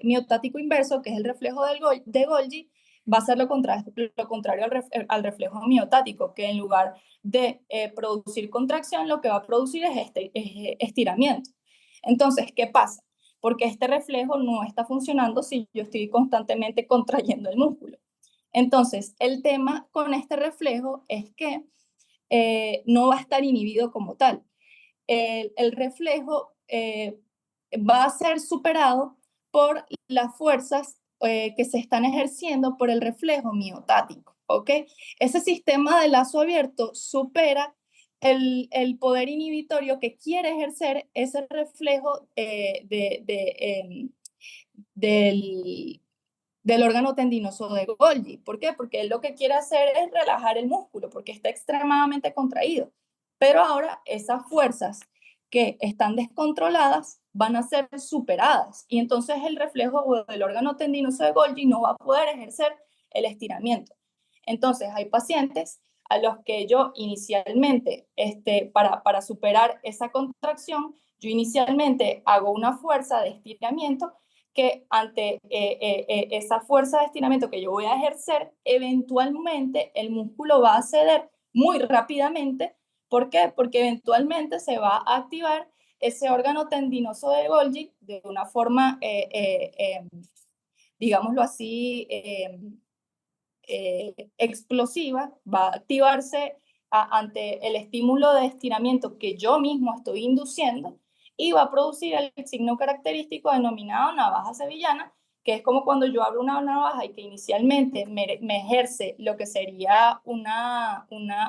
miotático inverso, que es el reflejo de Golgi, va a ser lo contrario al reflejo miotático, que en lugar de producir contracción, lo que va a producir es estiramiento. Entonces, ¿qué pasa? Porque este reflejo no está funcionando si yo estoy constantemente contrayendo el músculo. Entonces, el tema con este reflejo es que no va a estar inhibido como tal. El reflejo va a ser superado por las fuerzas que se están ejerciendo por el reflejo miotático, ¿ok? Ese sistema de lazo abierto supera el poder inhibitorio que quiere ejercer ese reflejo del órgano tendinoso de Golgi. ¿Por qué? Porque él lo que quiere hacer es relajar el músculo, porque está extremadamente contraído. Pero ahora esas fuerzas que están descontroladas van a ser superadas y entonces el reflejo del órgano tendinoso de Golgi no va a poder ejercer el estiramiento. Entonces hay pacientes a los que yo inicialmente, para superar esa contracción, yo inicialmente hago una fuerza de estiramiento que ante esa fuerza de estiramiento que yo voy a ejercer, eventualmente el músculo va a ceder muy rápidamente. ¿Por qué? Porque eventualmente se va a activar ese órgano tendinoso de Golgi de una forma, digámoslo así, explosiva, va a activarse ante el estímulo de estiramiento que yo mismo estoy induciendo y va a producir el signo característico denominado navaja sevillana, que es como cuando yo abro una navaja y que inicialmente me ejerce lo que sería una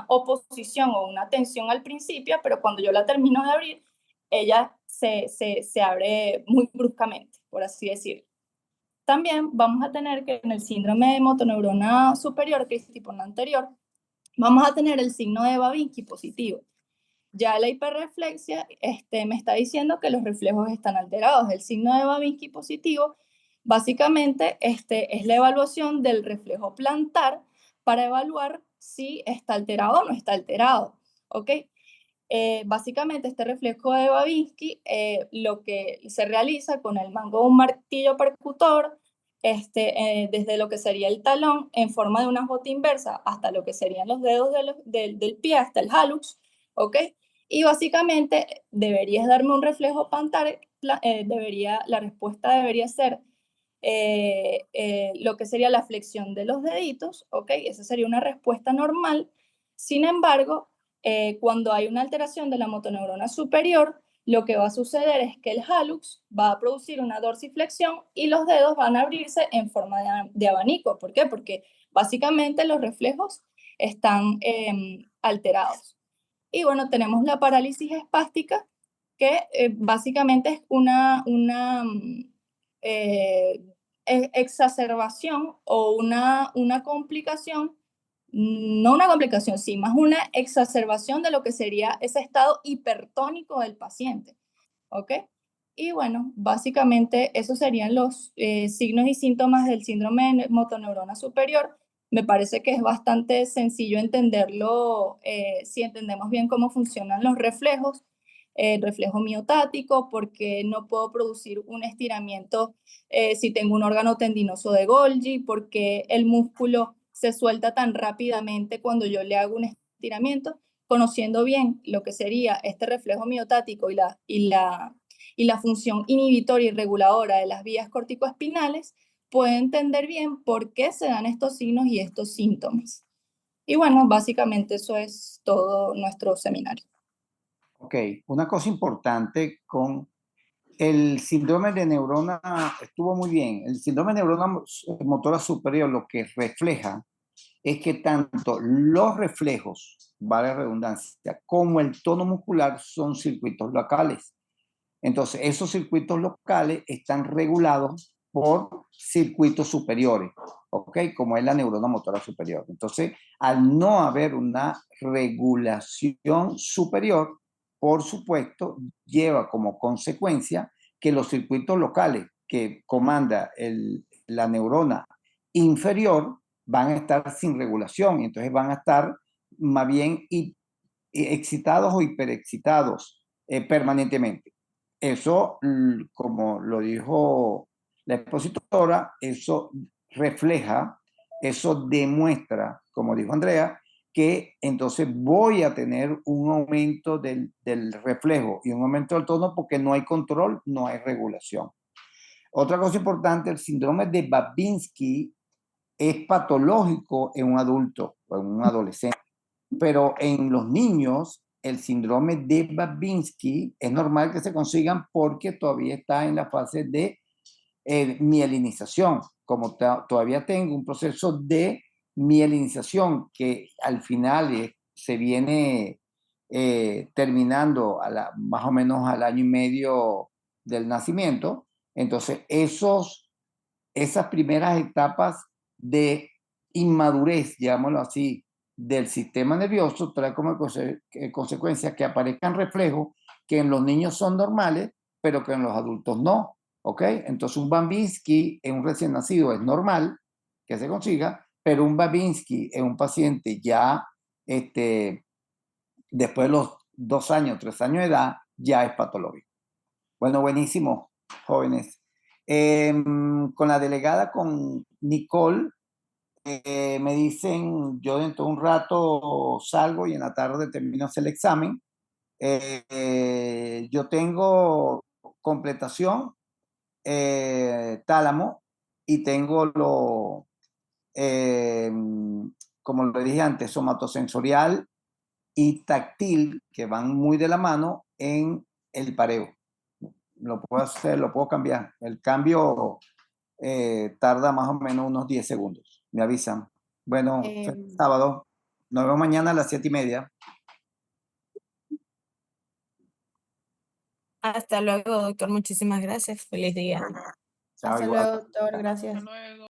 oposición o una tensión al principio, pero cuando yo la termino de abrir, ella se abre muy bruscamente, por así decirlo. También vamos a tener que en el síndrome de motoneurona superior, que es tipo anterior, vamos a tener el signo de Babinski positivo. Ya la hiperreflexia me está diciendo que los reflejos están alterados. El signo de Babinski positivo básicamente es la evaluación del reflejo plantar para evaluar si está alterado o no está alterado. ¿Ok? Básicamente este reflejo de Babinski lo que se realiza con el mango de un martillo percutor desde lo que sería el talón en forma de una J inversa hasta lo que serían los dedos del pie, hasta el hallux, ¿ok? Y básicamente deberías darme un reflejo plantar, la respuesta debería ser lo que sería la flexión de los deditos, ¿ok? Esa sería una respuesta normal. Sin embargo, cuando hay una alteración de la motoneurona superior, lo que va a suceder es que el hallux va a producir una dorsiflexión y los dedos van a abrirse en forma de abanico. ¿Por qué? Porque básicamente los reflejos están alterados. Y bueno, tenemos la parálisis espástica, que básicamente es una exacerbación o una complicación, no una complicación, sí, más una exacerbación de lo que sería ese estado hipertónico del paciente, ¿ok? Y bueno, básicamente esos serían los signos y síntomas del síndrome de motoneurona superior. Me parece que es bastante sencillo entenderlo si entendemos bien cómo funcionan los reflejos, el reflejo miotático, porque no puedo producir un estiramiento si tengo un órgano tendinoso de Golgi, porque el músculo se suelta tan rápidamente cuando yo le hago un estiramiento. Conociendo bien lo que sería este reflejo miotático y la función inhibitoria y reguladora de las vías corticoespinales, puede entender bien por qué se dan estos signos y estos síntomas. Y bueno, básicamente eso es todo nuestro seminario.
Ok, una cosa importante con el síndrome de neurona, estuvo muy bien. El síndrome de neurona motora superior lo que refleja es que tanto los reflejos, vale la redundancia, como el tono muscular son circuitos locales. Entonces, esos circuitos locales están regulados por circuitos superiores, ¿ok? Como es la neurona motora superior. Entonces, al no haber una regulación superior, por supuesto, lleva como consecuencia que los circuitos locales que comanda la neurona inferior van a estar sin regulación, y entonces van a estar más bien excitados o hiperexcitados permanentemente. Eso, como lo dijo la expositora, eso refleja, eso demuestra, como dijo Andrea, que entonces voy a tener un aumento del reflejo y un aumento del tono porque no hay control, no hay regulación. Otra cosa importante, el síndrome de Babinski es patológico en un adulto o en un adolescente, pero en los niños el síndrome de Babinski es normal que se consigan porque todavía está en la fase de mielinización. Como todavía tengo un proceso de mielinización que al final se viene terminando más o menos al año y medio del nacimiento, entonces esas primeras etapas de inmadurez, llamémoslo así, del sistema nervioso, trae como consecuencia que aparezcan reflejos que en los niños son normales, pero que en los adultos no, ¿ok? Entonces un Babinski en un recién nacido es normal que se consiga, pero un Babinski en un paciente ya después de los 2 años, 3 años de edad, ya es patológico. Bueno, buenísimo, jóvenes. Con la delegada, con Nicole, me dicen, yo dentro de un rato salgo y en la tarde termino el examen. Yo tengo completación, tálamo, y tengo eh, como lo dije antes, somatosensorial y táctil, que van muy de la mano en el pareo. Lo puedo hacer, lo puedo cambiar. El cambio tarda más o menos unos 10 segundos. Me avisan. Bueno, feliz sábado. Nos vemos mañana a las 7:30.
Hasta luego, doctor. Muchísimas gracias. Feliz día.
Chao,
Hasta
igual.
luego, doctor. Gracias.
Hasta luego.